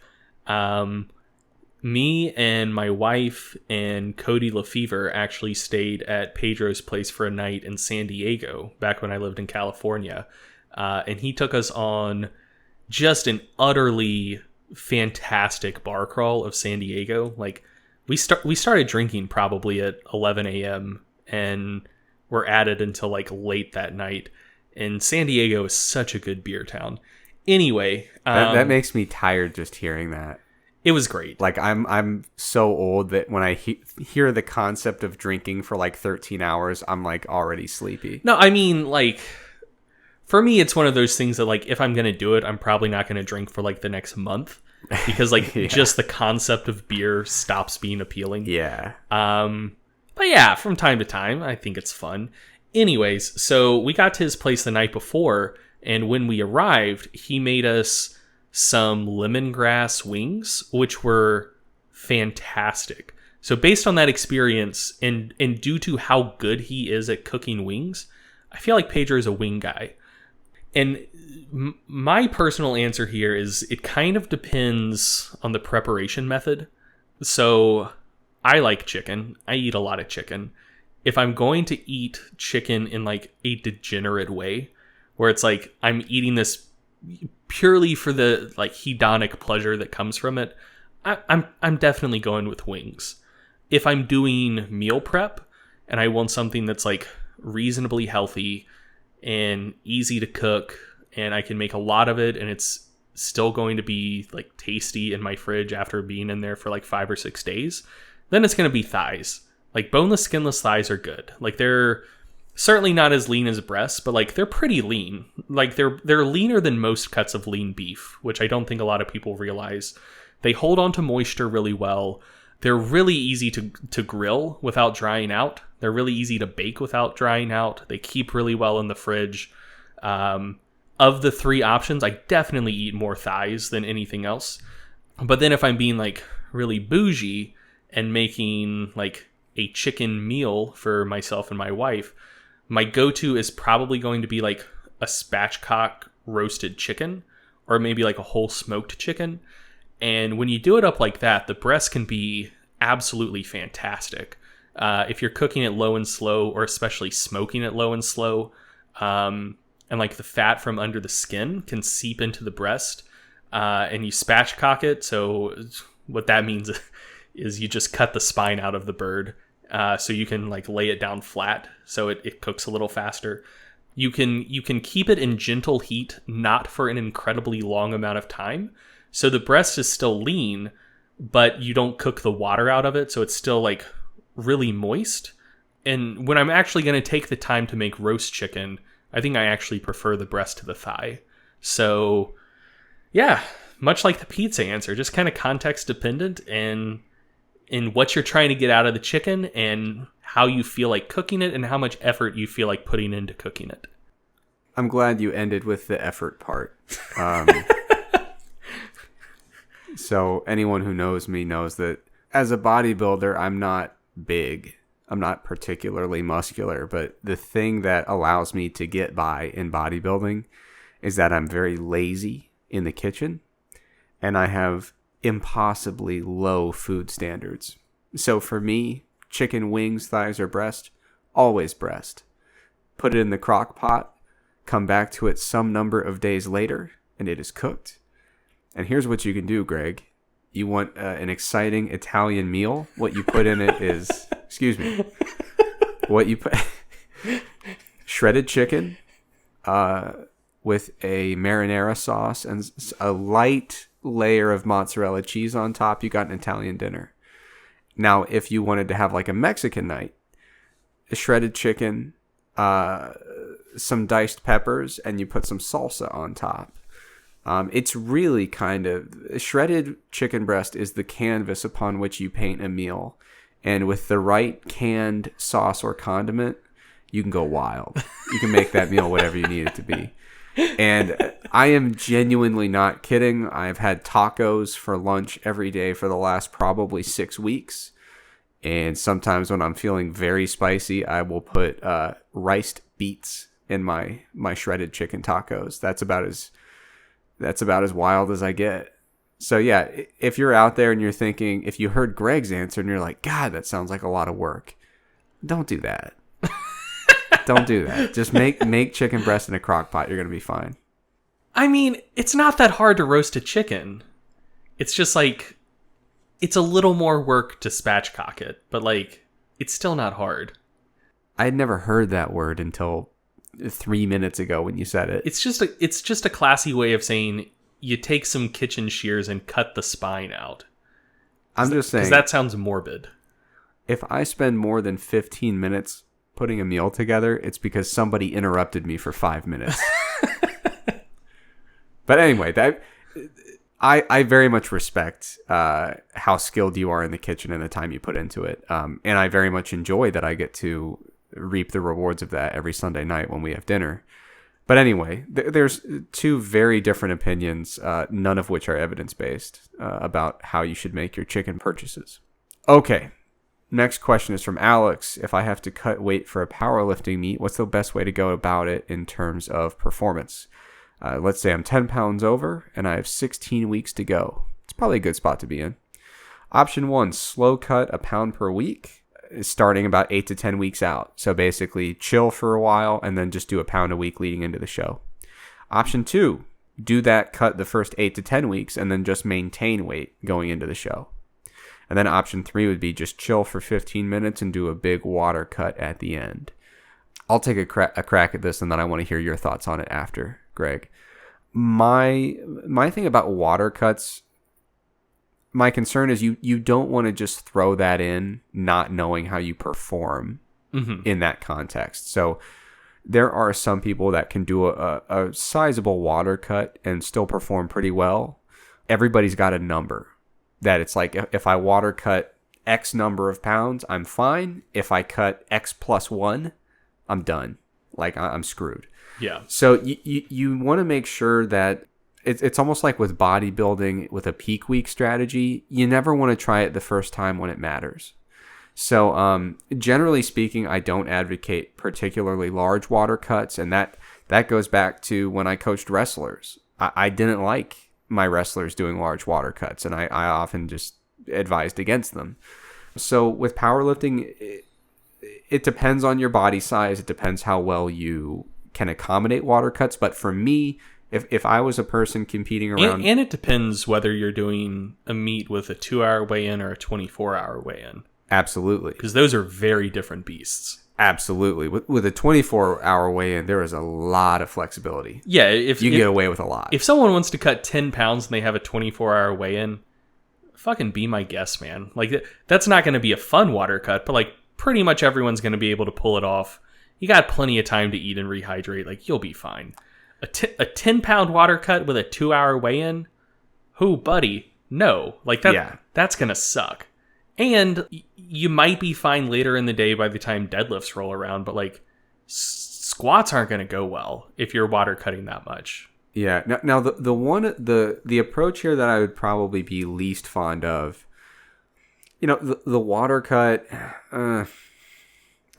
Me and my wife and Cody Lefevre actually stayed at Pedro's place for a night in San Diego back when I lived in California. And he took us on just an utterly fantastic bar crawl of San Diego. Like we started drinking probably at 11 a.m. and were at it until like late that night. And San Diego is such a good beer town. Anyway, that makes me tired just hearing that. It was great. Like I'm so old that when I hear the concept of drinking for like 13 hours, I'm like already sleepy. No, I mean like for me, it's one of those things that like if I'm gonna do it, I'm probably not gonna drink for like the next month because like Yeah. just the concept of beer stops being appealing. Yeah. But yeah, from time to time, I think it's fun. Anyways, so we got to his place the night before, and when we arrived, he made us some lemongrass wings, which were fantastic. So based on that experience and due to how good he is at cooking wings, I feel like Pedro is a wing guy. And my personal answer here is it kind of depends on the preparation method. So I like chicken. I eat a lot of chicken. If I'm going to eat chicken in like a degenerate way, where it's like I'm eating this purely for the like hedonic pleasure that comes from it, I'm definitely going with wings. If I'm doing meal prep and I want something that's like reasonably healthy and easy to cook and I can make a lot of it and it's still going to be like tasty in my fridge after being in there for like 5 or 6 days, then it's going to be thighs. Like boneless, skinless thighs are good. Like they're certainly not as lean as breasts, but like they're pretty lean. Like they're leaner than most cuts of lean beef, which I don't think a lot of people realize. They hold on to moisture really well. They're really easy to grill without drying out. They're really easy to bake without drying out. They keep really well in the fridge. Of the 3 options, I definitely eat more thighs than anything else. But then if I'm being like really bougie and making like a chicken meal for myself and my wife, my go-to is probably going to be like a spatchcock roasted chicken or maybe like a whole smoked chicken. And when you do it up like that, the breast can be absolutely fantastic. If you're cooking it low and slow, or especially smoking it low and slow, and like the fat from under the skin can seep into the breast, and you spatchcock it. So what that means is you just cut the spine out of the bird, so you can like lay it down flat, so it cooks a little faster. You can keep it in gentle heat, not for an incredibly long amount of time. So the breast is still lean, but you don't cook the water out of it, so it's still like really moist. And when I'm actually going to take the time to make roast chicken, I think I actually prefer the breast to the thigh. So, yeah, much like the pizza answer, just kind of context dependent and in what you're trying to get out of the chicken and how you feel like cooking it and how much effort you feel like putting into cooking it. I'm glad you ended with the effort part. So anyone who knows me knows that as a bodybuilder, I'm not big. I'm not particularly muscular, but the thing that allows me to get by in bodybuilding is that I'm very lazy in the kitchen and I have impossibly low food standards. So for me, chicken wings, thighs, or breast, always breast. Put it in the crock pot, come back to it some number of days later, and it is cooked. And here's what you can do, Greg. You want an exciting Italian meal? What you put in it is, what you put, shredded chicken with a marinara sauce and a light layer of mozzarella cheese on top. You got an Italian dinner. Now, if you wanted to have like a Mexican night, a shredded chicken, some diced peppers, and you put some salsa on top. It's really kind of... Shredded chicken breast is the canvas upon which you paint a meal. And with the right canned sauce or condiment, you can go wild. You can make that meal whatever you need it to be. And I am genuinely not kidding. I've had tacos for lunch every day for the last probably 6 weeks. And sometimes when I'm feeling very spicy, I will put riced beets in my shredded chicken tacos. That's about as wild as I get. So yeah, if you're out there and you're thinking, if you heard Greg's answer and you're like, God, that sounds like a lot of work, don't do that. Don't do that. Just make chicken breast in a crock pot. You're going to be fine. I mean, it's not that hard to roast a chicken. It's just like, it's a little more work to spatchcock it, but like, it's still not hard. I had never heard that word until 3 minutes ago when you said it. It's just a classy way of saying you take some kitchen shears and cut the spine out. I'm just saying, because that sounds morbid. If I spend more than 15 minutes putting a meal together, it's because somebody interrupted me for 5 minutes. But anyway, I very much respect how skilled you are in the kitchen and the time you put into it. And I very much enjoy that I get to reap the rewards of that every Sunday night when we have dinner. But anyway, there's two very different opinions, none of which are evidence-based, about how you should make your chicken purchases. Okay, next question is from Alex. If I have to cut weight for a powerlifting meet, what's the best way to go about it in terms of performance? Let's say I'm 10 pounds over and I have 16 weeks to go. It's probably a good spot to be in. Option 1, slow cut a pound per week, starting about 8 to 10 weeks out. So basically chill for a while and then just do a pound a week leading into the show. Option 2, do that cut the first 8 to 10 weeks and then just maintain weight going into the show. And then option 3 would be just chill for 15 minutes and do a big water cut at the end. I'll take a crack at this and then I want to hear your thoughts on it after, Greg. My thing about water cuts, my concern is you don't want to just throw that in not knowing how you perform in that context. So there are some people that can do a sizable water cut and still perform pretty well. Everybody's got a number that it's like, if I water cut X number of pounds, I'm fine. If I cut X plus 1, I'm done. Like I'm screwed. Yeah. So you want to make sure that it's almost like with bodybuilding with a peak week strategy. You never want to try it the first time when it matters. So generally speaking, I don't advocate particularly large water cuts. And that goes back to when I coached wrestlers. I didn't like my wrestlers doing large water cuts. And I often just advised against them. So with powerlifting, it depends on your body size. It depends how well you can accommodate water cuts. But for me, if I was a person competing around... And it depends whether you're doing a meet with a 2-hour weigh-in or a 24-hour weigh-in. Absolutely. Because those are very different beasts. Absolutely. With a 24-hour weigh-in, there is a lot of flexibility. Yeah. You can get away with a lot. If someone wants to cut 10 pounds and they have a 24-hour weigh-in, fucking be my guest, man. Like, that's not going to be a fun water cut, but like, pretty much everyone's going to be able to pull it off. You got plenty of time to eat and rehydrate. Like, you'll be fine. A 10-pound water cut with a 2-hour weigh-in? Who, buddy? No. Like, that's going to suck. And you might be fine later in the day by the time deadlifts roll around, but, like, squats aren't going to go well if you're water cutting that much. Yeah. Now the approach here that I would probably be least fond of, the water cut,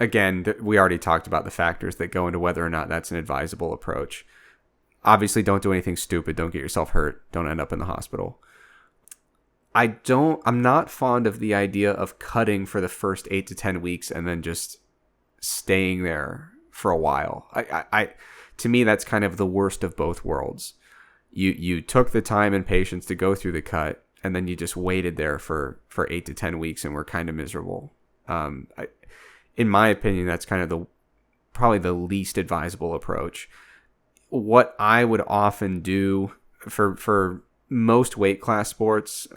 again, we already talked about the factors that go into whether or not that's an advisable approach. Obviously, don't do anything stupid. Don't get yourself hurt. Don't end up in the hospital. I'm not fond of the idea of cutting for the first 8 to 10 weeks and then just staying there for a while. To me, that's kind of the worst of both worlds. You took the time and patience to go through the cut, and then you just waited there for 8 to 10 weeks and were kind of miserable. In my opinion, that's kind of probably the least advisable approach. What I would often do for most weight class sports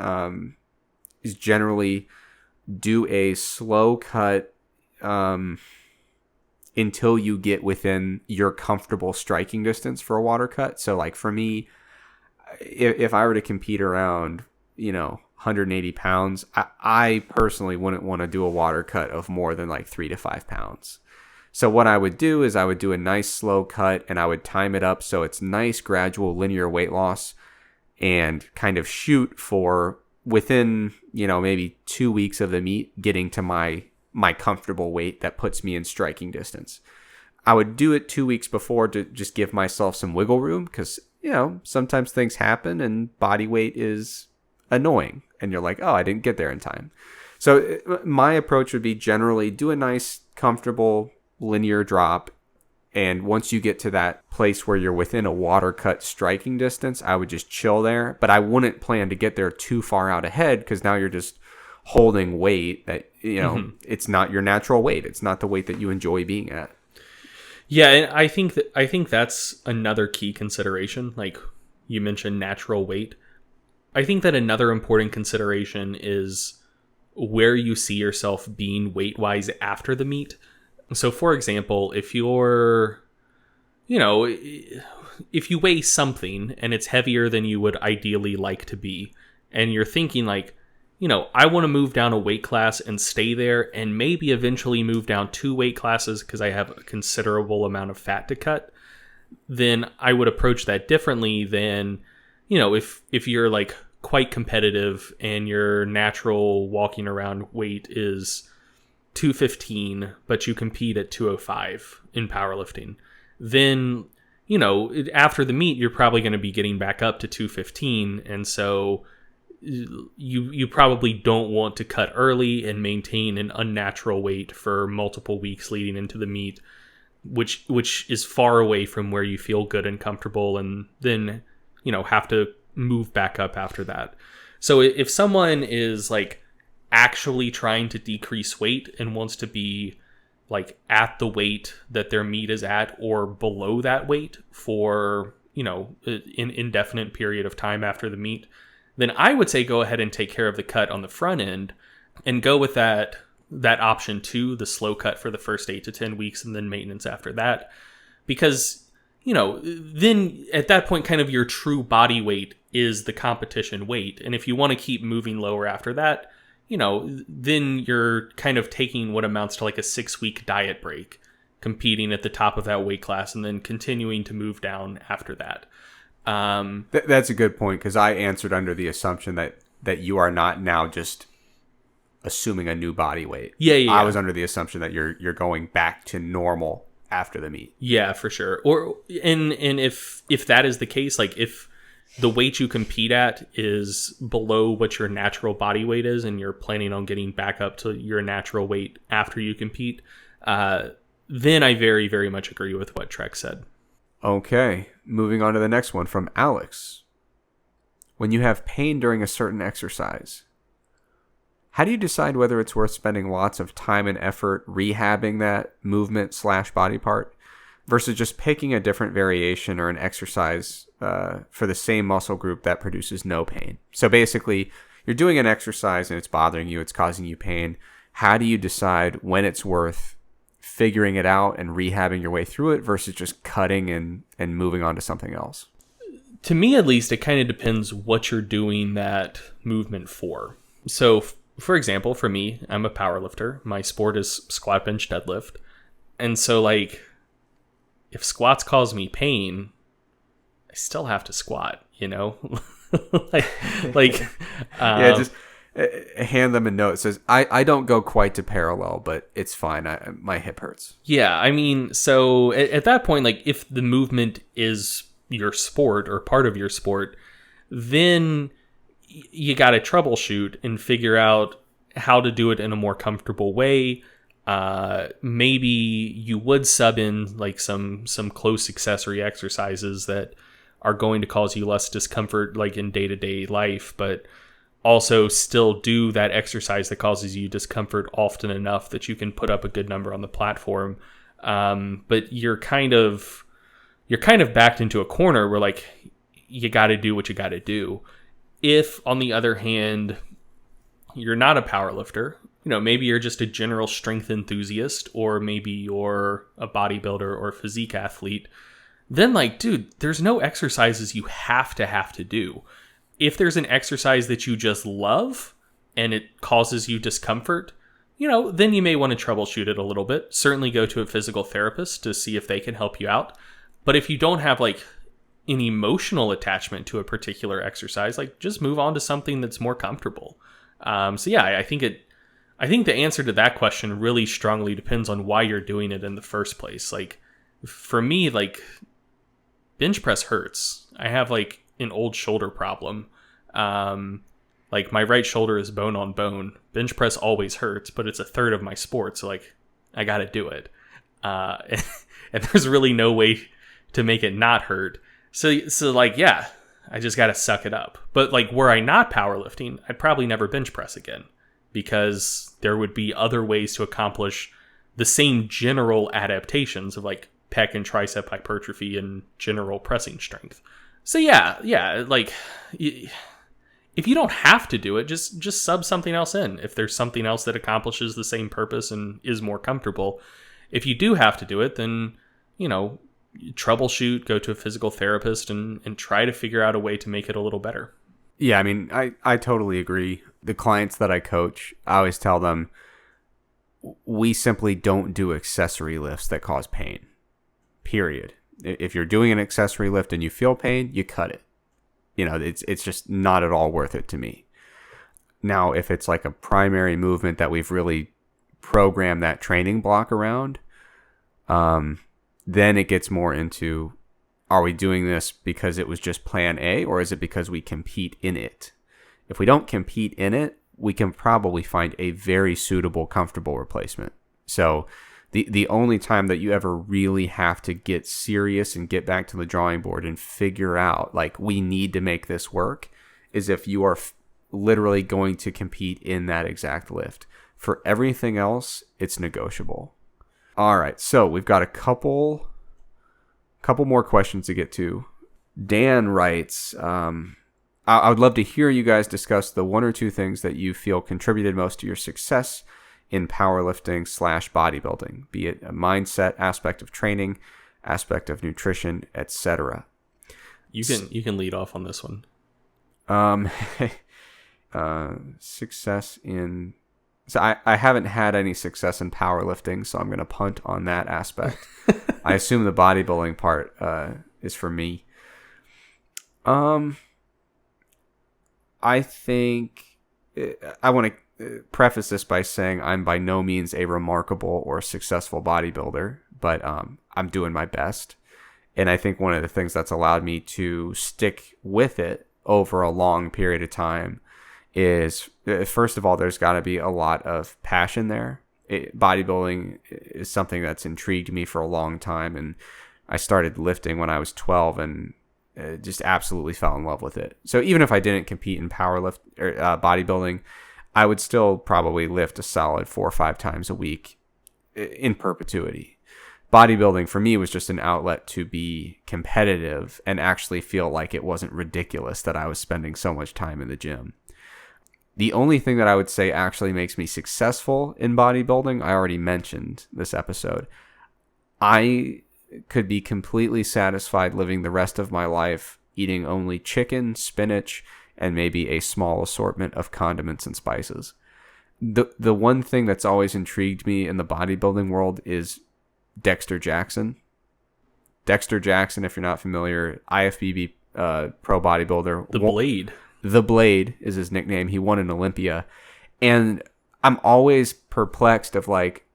is generally do a slow cut until you get within your comfortable striking distance for a water cut. So like for me, if I were to compete around, 180 pounds, I personally wouldn't want to do a water cut of more than like 3 to 5 pounds. So what I would do is I would do a nice slow cut and I would time it up so it's nice, gradual, linear weight loss and kind of shoot for within, maybe 2 weeks of the meet, getting to my comfortable weight that puts me in striking distance. I would do it 2 weeks before to just give myself some wiggle room because, sometimes things happen and body weight is annoying and you're like, oh, I didn't get there in time. So my approach would be generally do a nice, comfortable, linear drop. And once you get to that place where you're within a water cut striking distance, I would just chill there. But I wouldn't plan to get there too far out ahead because now you're just holding weight that, it's not your natural weight. It's not the weight that you enjoy being at. Yeah, and I think that's another key consideration. Like you mentioned natural weight. I think that another important consideration is where you see yourself being weight-wise after the meet. So, for example, if you're, if you weigh something and it's heavier than you would ideally like to be, and you're thinking like, I want to move down a weight class and stay there and maybe eventually move down 2 weight classes because I have a considerable amount of fat to cut, then I would approach that differently than, if you're like quite competitive and your natural walking around weight is 215, but you compete at 205 in powerlifting, then, after the meet, you're probably going to be getting back up to 215. And so you probably don't want to cut early and maintain an unnatural weight for multiple weeks leading into the meet, which is far away from where you feel good and comfortable, and then, have to move back up after that. So if someone is like actually trying to decrease weight and wants to be like at the weight that their meet is at or below that weight for, an indefinite period of time after the meet, then I would say go ahead and take care of the cut on the front end and go with that option 2, the slow cut for the first 8 to 10 weeks and then maintenance after that. Because, then at that point, kind of your true body weight is the competition weight. And if you want to keep moving lower after that, then you're kind of taking what amounts to like a 6-week diet break, competing at the top of that weight class and then continuing to move down after that. That's a good point because I answered under the assumption that you are not now just assuming a new body weight. Yeah. I was under the assumption that you're going back to normal after the meet. Yeah, for sure. And if that is the case, like if the weight you compete at is below what your natural body weight is and you're planning on getting back up to your natural weight after you compete, then I very, very much agree with what Trek said. Okay, moving on to the next one from Alex. When you have pain during a certain exercise, how do you decide whether it's worth spending lots of time and effort rehabbing that movement/body part versus just picking a different variation or an exercise for the same muscle group that produces no pain? So basically, you're doing an exercise and it's bothering you, it's causing you pain, how do you decide when it's worth figuring it out and rehabbing your way through it versus just cutting and moving on to something else? To me, at least, it kind of depends what you're doing that movement for. So, for example, for me, I'm a power lifter. My sport is squat, bench, deadlift. And so, like, if squats cause me pain, I still have to squat, you know? Yeah, just hand them a note. It says, I don't go quite to parallel, but it's fine. My hip hurts. Yeah, I mean, so at that point, like, if the movement is your sport or part of your sport, then you got to troubleshoot and figure out how to do it in a more comfortable way. Maybe you would sub in like some close accessory exercises that are going to cause you less discomfort, like in day-to-day life, but also still do that exercise that causes you discomfort often enough that you can put up a good number on the platform. But you're kind of backed into a corner where, like, you got to do what you got to do. If, on the other hand, you're not a power lifter, you know, maybe you're just a general strength enthusiast, or maybe you're a bodybuilder or a physique athlete, then, like, dude, there's no exercises you have to do. If there's an exercise that you just love and it causes you discomfort, you know, then you may want to troubleshoot it a little bit. Certainly go to a physical therapist to see if they can help you out. But if you don't have, like, an emotional attachment to a particular exercise, like, just move on to something that's more comfortable. So yeah, I think the answer to that question really strongly depends on why you're doing it in the first place. Like, for me, like, bench press hurts. I have, like, an old shoulder problem. Like, my right shoulder is bone on bone. Bench press always hurts, but it's a third of my sport, so, like, I got to do it. And there's really no way to make it not hurt. So like, yeah, I just got to suck it up. But, like, were I not powerlifting, I'd probably never bench press again, because there would be other ways to accomplish the same general adaptations of, like, pec and tricep hypertrophy and general pressing strength. So yeah, like, if you don't have to do it, just sub something else in. If there's something else that accomplishes the same purpose and is more comfortable. If you do have to do it, then, you know, troubleshoot, go to a physical therapist, and try to figure out a way to make it a little better. Yeah, I mean, I totally agree. The clients that I coach, I always tell them, we simply don't do accessory lifts that cause pain. Period. If you're doing an accessory lift and you feel pain, you cut it. You know, it's just not at all worth it to me. Now, if it's like a primary movement that we've really programmed that training block around, then it gets more into, are we doing this because it was just plan A, or is it because we compete in it? If we don't compete in it, we can probably find a very suitable, comfortable replacement. So the only time that you ever really have to get serious and get back to the drawing board and figure out, like, we need to make this work, is if you are literally going to compete in that exact lift. For everything else, it's negotiable. All right, so we've got a couple more questions to get to. Dan writes, I would love to hear you guys discuss the one or two things that you feel contributed most to your success in powerlifting / bodybuilding, be it a mindset, aspect of training, aspect of nutrition, etc. You can lead off on this one. Success in... So I haven't had any success in powerlifting, so I'm going to punt on that aspect. I assume the bodybuilding part is for me. I think I want to preface this by saying I'm by no means a remarkable or successful bodybuilder, but I'm doing my best. And I think one of the things that's allowed me to stick with it over a long period of time is, first of all, there's got to be a lot of passion there. Bodybuilding is something that's intrigued me for a long time, and I started lifting when I was 12 and just absolutely fell in love with it. So even if I didn't compete in bodybuilding, I would still probably lift a solid 4 or 5 times a week in perpetuity. Bodybuilding for me was just an outlet to be competitive and actually feel like it wasn't ridiculous that I was spending so much time in the gym. The only thing that I would say actually makes me successful in bodybuilding, I already mentioned this episode. I could be completely satisfied living the rest of my life eating only chicken, spinach, and maybe a small assortment of condiments and spices. The one thing that's always intrigued me in the bodybuilding world is Dexter Jackson. Dexter Jackson, if you're not familiar, IFBB pro bodybuilder. The Blade. The Blade is his nickname. He won an Olympia. And I'm always perplexed of like,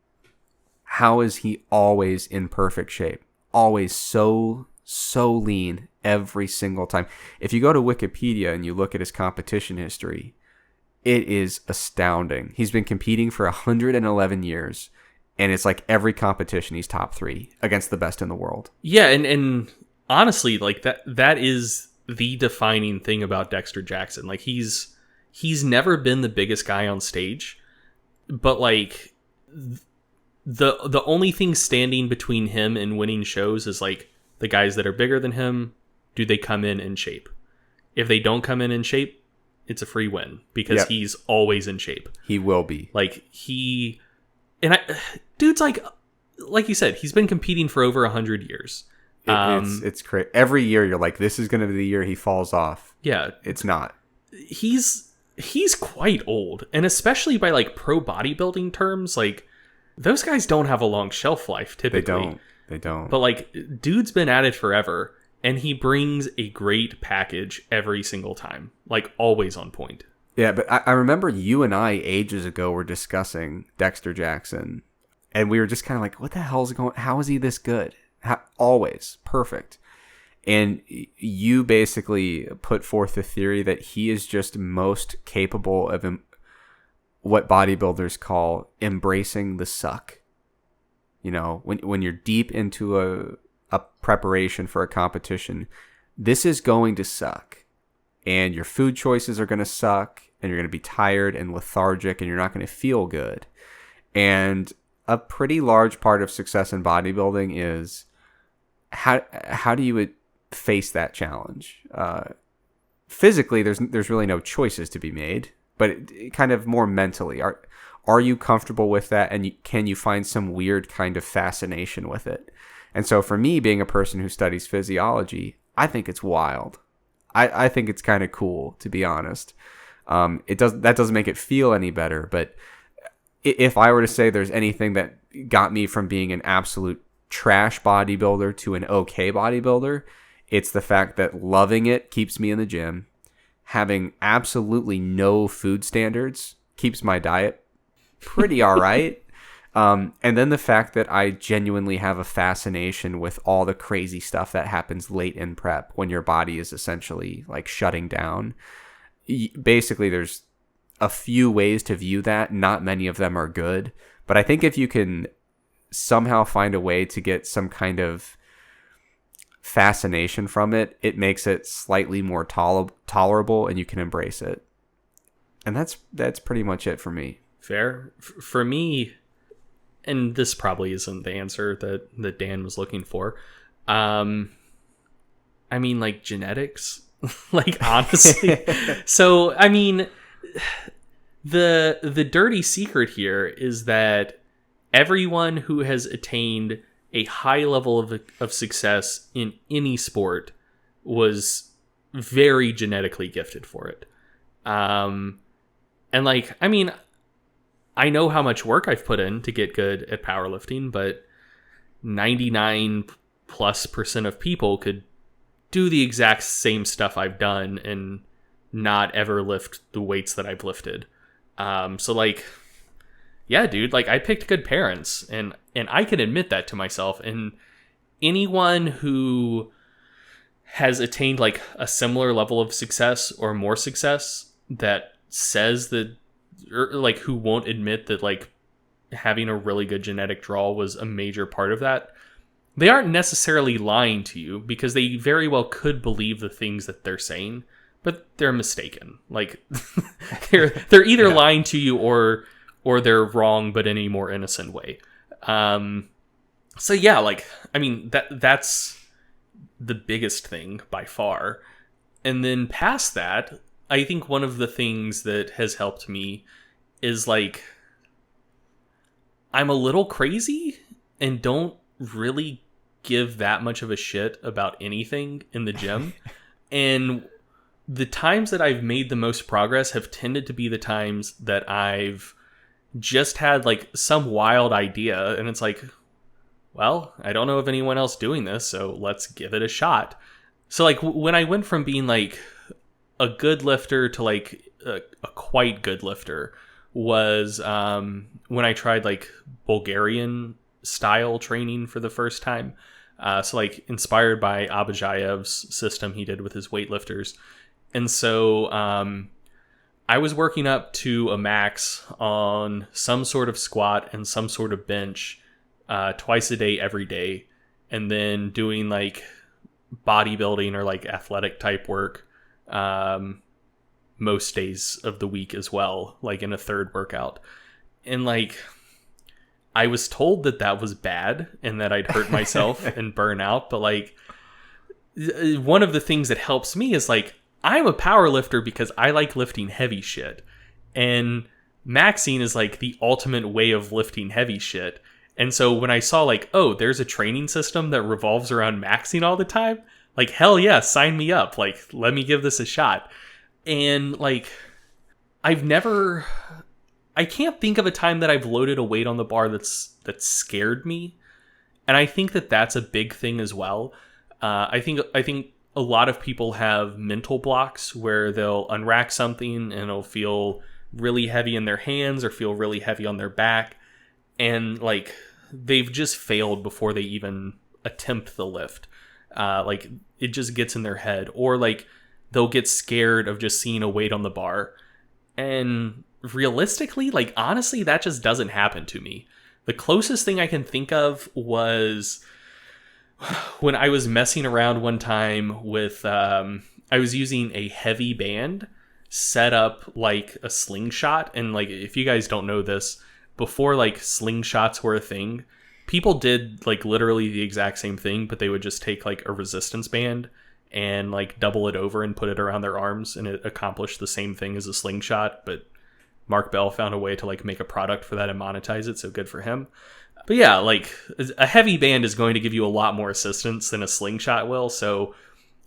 how is he always in perfect shape? Always so lean every single time. If you go to Wikipedia and you look at his competition history, it is astounding. He's been competing for 111 years, and it's like every competition he's top 3 against the best in the world. Yeah, and honestly, like that is the defining thing about Dexter Jackson. Like he's never been the biggest guy on stage, but like the only thing standing between him and winning shows is like the guys that are bigger than him. Do they come in shape? If they don't come in shape, it's a free win because he's always in shape. He will be. Like dude's like you said, he's been competing for over 100 years. It's crazy. Every year you're like, this is going to be the year he falls off. Yeah. It's not. He's quite old. And especially by like pro bodybuilding terms, like those guys don't have a long shelf life typically. They don't. But like dude's been at it forever and he brings a great package every single time. Like always on point. Yeah, but I remember you and I ages ago were discussing Dexter Jackson and we were just kind of like, what the hell's going on? How is he this good? Always perfect. And you basically put forth the theory that he is just most capable of what bodybuilders call embracing the suck. You know, when you're deep into a preparation for a competition, this is going to suck. And your food choices are going to suck. And you're going to be tired and lethargic. And you're not going to feel good. And a pretty large part of success in bodybuilding is how do you face that challenge? Physically, there's really no choices to be made. But kind of more mentally, are you comfortable with that, and can you find some weird kind of fascination with it? And so for me, being a person who studies physiology, I think it's wild. I think it's kind of cool, to be honest. That doesn't make it feel any better, but if I were to say there's anything that got me from being an absolute trash bodybuilder to an okay bodybuilder, it's the fact that loving it keeps me in the gym. Having absolutely no food standards keeps my diet pretty all right. And then the fact that I genuinely have a fascination with all the crazy stuff that happens late in prep when your body is essentially like shutting down. Basically, there's a few ways to view that. Not many of them are good. But I think if you can somehow find a way to get some kind of fascination from it, it makes it slightly more tolerable and you can embrace it. And that's pretty much it for me. Fair. For me, and this probably isn't the answer that Dan was looking for. I mean, like genetics, like honestly. So, I mean, the dirty secret here is that everyone who has attained a high level of success in any sport was very genetically gifted for it. And like, I mean, I know how much work I've put in to get good at powerlifting, but 99+% of people could do the exact same stuff I've done and not ever lift the weights that I've lifted. So like, yeah, dude, like I picked good parents and I can admit that to myself. And anyone who has attained like a similar level of success or more success that says that, or like who won't admit that like having a really good genetic draw was a major part of that, they aren't necessarily lying to you because they very well could believe the things that they're saying, but they're mistaken. Like they're either lying to you or they're wrong, but in a more innocent way. So yeah, like, I mean, that's the biggest thing by far. And then past that, I think one of the things that has helped me is like I'm a little crazy and don't really give that much of a shit about anything in the gym. And the times that I've made the most progress have tended to be the times that I've just had like some wild idea and it's like, well, I don't know of anyone else doing this, so let's give it a shot. So like when I went from being like a good lifter to like a quite good lifter was when I tried like Bulgarian style training for the first time. So like inspired by Abhijayev's system he did with his weightlifters. And so I was working up to a max on some sort of squat and some sort of bench twice a day, every day. And then doing like bodybuilding or like athletic type work most days of the week as well, like in a third workout. And like I was told that that was bad and that I'd hurt myself and burn out, but like one of the things that helps me is like I'm a power lifter because I like lifting heavy shit, and maxing is like the ultimate way of lifting heavy shit. And so when I saw like, oh, there's a training system that revolves around maxing all the time, like, hell yeah, sign me up. Like, let me give this a shot. And like, I can't think of a time that I've loaded a weight on the bar that scared me. And I think that that's a big thing as well. I think a lot of people have mental blocks where they'll unrack something and it'll feel really heavy in their hands or feel really heavy on their back. And like, they've just failed before they even attempt the lift. Like, it just gets in their head. Or like, they'll get scared of just seeing a weight on the bar. And realistically, like, honestly, that just doesn't happen to me. The closest thing I can think of was when I was messing around one time with, I was using a heavy band set up like a slingshot. And like, if you guys don't know this, before like slingshots were a thing, people did like literally the exact same thing, but they would just take like a resistance band and like double it over and put it around their arms, and it accomplished the same thing as a slingshot. But Mark Bell found a way to like make a product for that and monetize it, so good for him. But yeah, like a heavy band is going to give you a lot more assistance than a slingshot will. So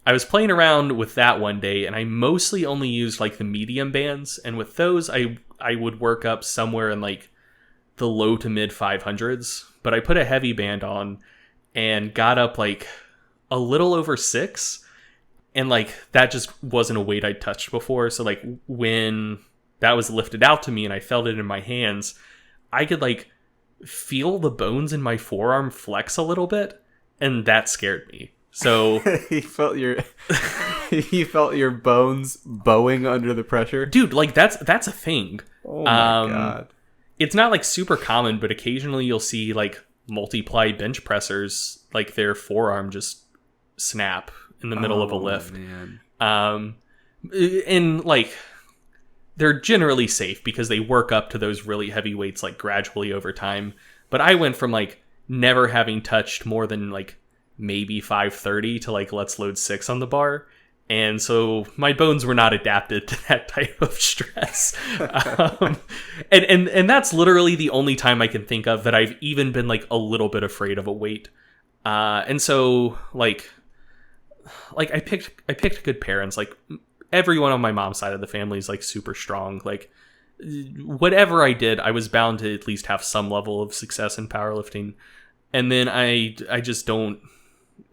I was playing around with that one day, and I mostly only used like the medium bands, and with those I would work up somewhere in like the low to mid 500s. But I put a heavy band on and got up like a little over 6, and like that just wasn't a weight I'd touched before. So like when that was lifted out to me and I felt it in my hands, I could like feel the bones in my forearm flex a little bit, and that scared me. So you felt your bones bowing under the pressure, dude. Like that's a thing. Oh my god! It's not like super common, but occasionally you'll see like multiply bench pressers, like their forearm just snap in the middle of a lift. Man. And like they're generally safe because they work up to those really heavy weights like gradually over time. But I went from like never having touched more than like maybe 530 to like, let's load 6 on the bar. And so my bones were not adapted to that type of stress. And that's literally the only time I can think of that I've even been like a little bit afraid of a weight. And so like I picked good parents. Like everyone on my mom's side of the family is like super strong. Like whatever I did, I was bound to at least have some level of success in powerlifting. And then I just don't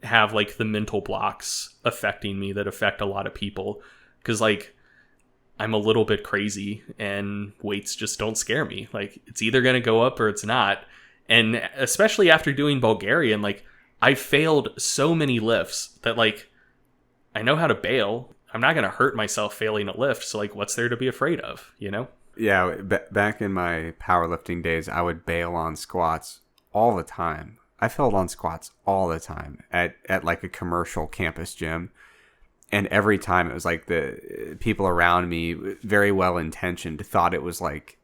have like the mental blocks affecting me that affect a lot of people, because like I'm a little bit crazy and weights just don't scare me. Like it's either going to go up or it's not. And especially after doing Bulgarian, like I failed so many lifts that like I know how to bail. I'm not going to hurt myself failing a lift. So like what's there to be afraid of, you know? Yeah, back in my powerlifting days, I would bail on squats all the time. I failed on squats all the time at like a commercial campus gym. And every time it was like the people around me, very well intentioned, thought it was like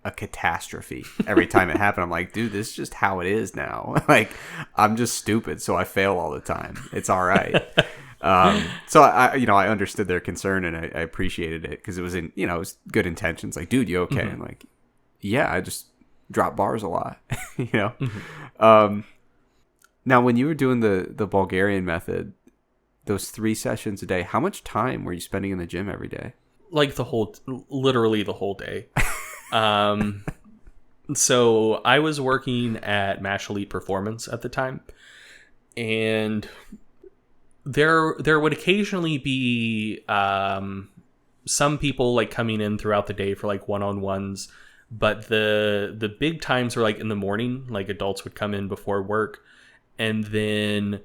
a catastrophe. Every time it happened, I'm like, dude, this is just how it is now. Like, I'm just stupid, so I fail all the time. It's all right. So I understood their concern, and I appreciated it because it was it was good intentions. Like, dude, you okay? And like, yeah, I just drop bars a lot, Now, when you were doing the Bulgarian method, those 3 sessions a day, how much time were you spending in the gym every day? Like literally the whole day. So I was working at Mash Elite Performance at the time, and there would occasionally be some people like coming in throughout the day for like one-on-ones, but the big times were like in the morning. Like adults would come in before work, and then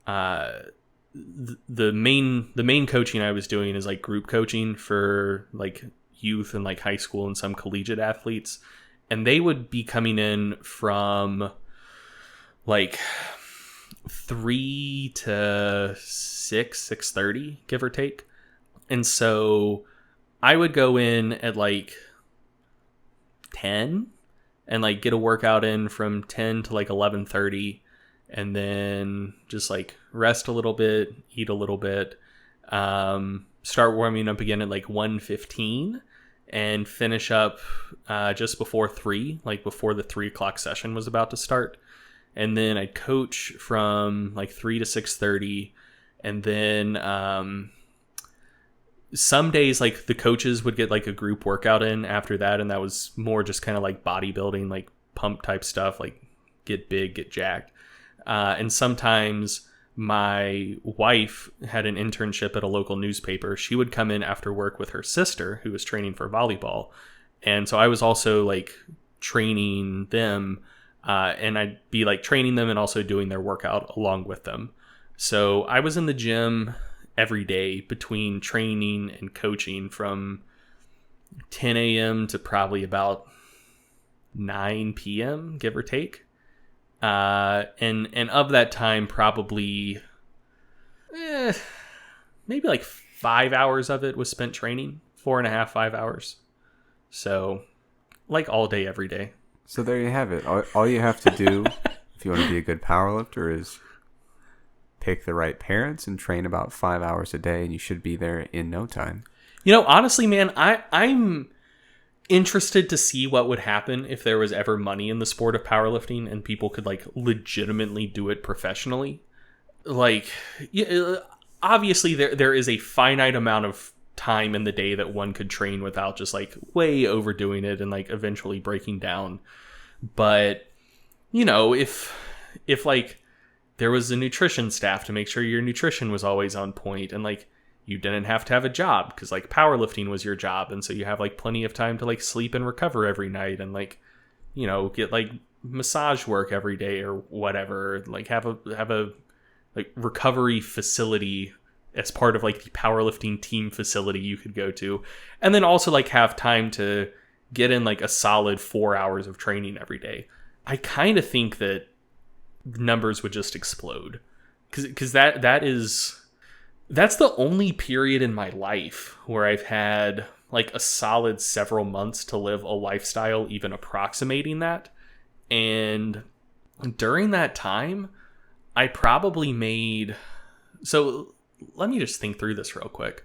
the main coaching I was doing is like group coaching for like youth and like high school and some collegiate athletes, and they would be coming in from like 3 to 6:30, give or take. And so I would go in at like 10 and like get a workout in from 10 to like 11:30, and then just like rest a little bit, eat a little bit, start warming up again at like 1:15 and finish up just before 3, like before the 3 o'clock session was about to start. And then I'd coach from like 3 to 6:30. And then some days like the coaches would get like a group workout in after that. And that was more just kind of like bodybuilding, like pump type stuff, like get big, get jacked. And sometimes my wife had an internship at a local newspaper. She would come in after work with her sister who was training for volleyball. And so I was also like training them, and I'd be like training them and also doing their workout along with them. So I was in the gym every day between training and coaching from 10 a.m. to probably about 9 p.m., give or take. And of that time, probably maybe like 5 hours of it was spent training, 4.5, 5 hours. So like all day, every day. So there you have it. All you have to do if you want to be a good powerlifter is pick the right parents and train about 5 hours a day, and you should be there in no time. Honestly, man, I'm interested to see what would happen if there was ever money in the sport of powerlifting and people could like legitimately do it professionally. Like, obviously there is a finite amount of time in the day that one could train without just like way overdoing it and like eventually breaking down. But if like there was a nutrition staff to make sure your nutrition was always on point, and like you didn't have to have a job because like powerlifting was your job, and so you have like plenty of time to like sleep and recover every night, and like get like massage work every day or whatever, like have a like recovery facility as part of like the powerlifting team facility you could go to, and then also like have time to get in like a solid 4 hours of training every day. I kind of think that numbers would just explode because that's the only period in my life where I've had like a solid several months to live a lifestyle even approximating that. And during that time, I probably made... So let me just think through this real quick.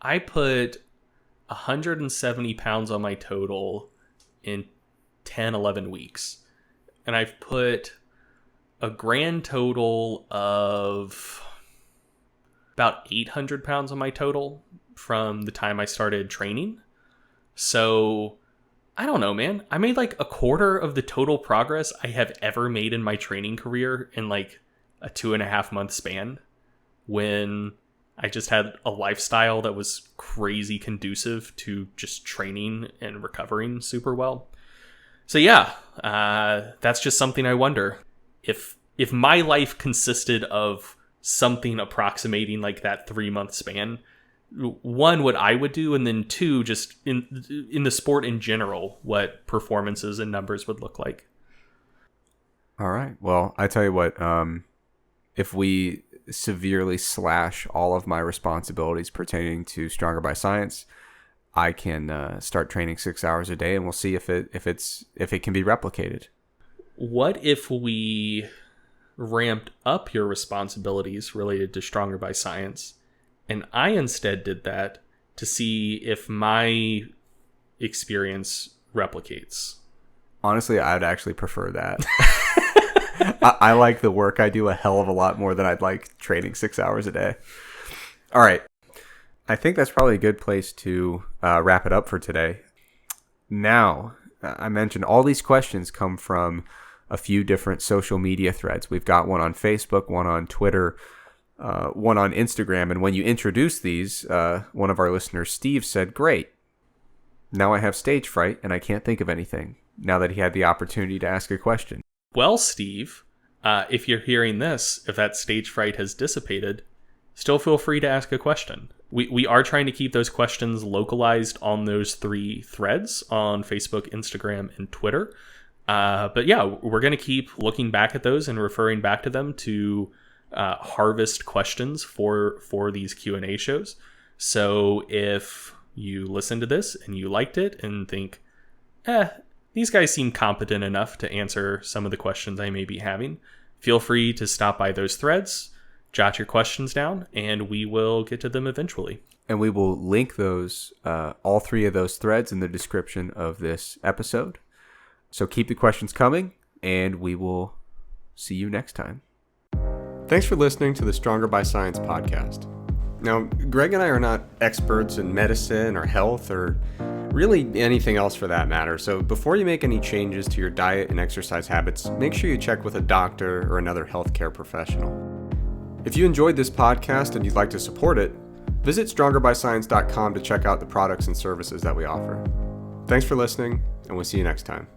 I put 170 pounds on my total in 10, 11 weeks. And I've put a grand total of about 800 pounds on my total from the time I started training. So I don't know, man. I made like a quarter of the total progress I have ever made in my training career in like a 2.5 month span, when I just had a lifestyle that was crazy conducive to just training and recovering super well. So yeah, that's just something I wonder. If my life consisted of something approximating like that 3-month span, one, what I would do, and then two, just in the sport in general, what performances and numbers would look like. All right. Well, I tell you what, if we severely slash all of my responsibilities pertaining to Stronger by Science, I can start training 6 hours a day, and we'll see if it can be replicated. What if we ramped up your responsibilities related to Stronger by Science, and I instead did that to see if my experience replicates. Honestly, I'd actually prefer that. I like the work I do a hell of a lot more than I'd like training 6 hours a day. All right. I think that's probably a good place to wrap it up for today. Now, I mentioned all these questions come from a few different social media threads. We've got one on Facebook, one on Twitter, one on Instagram. And when you introduced these, one of our listeners, Steve, said, "Great. Now I have stage fright and I can't think of anything," now that he had the opportunity to ask a question. Well, Steve, if you're hearing this, if that stage fright has dissipated, still feel free to ask a question. We are trying to keep those questions localized on those 3 threads on Facebook, Instagram, and Twitter. But yeah, we're going to keep looking back at those and referring back to them to harvest questions for these Q&A shows. So if you listen to this and you liked it and think, these guys seem competent enough to answer some of the questions I may be having, feel free to stop by those threads, jot your questions down, and we will get to them eventually. And we will link those, all 3 of those threads in the description of this episode. So keep the questions coming, and we will see you next time. Thanks for listening to the Stronger by Science podcast. Now, Greg and I are not experts in medicine or health or really anything else for that matter. So before you make any changes to your diet and exercise habits, make sure you check with a doctor or another healthcare professional. If you enjoyed this podcast and you'd like to support it, visit strongerbyscience.com to check out the products and services that we offer. Thanks for listening, and we'll see you next time.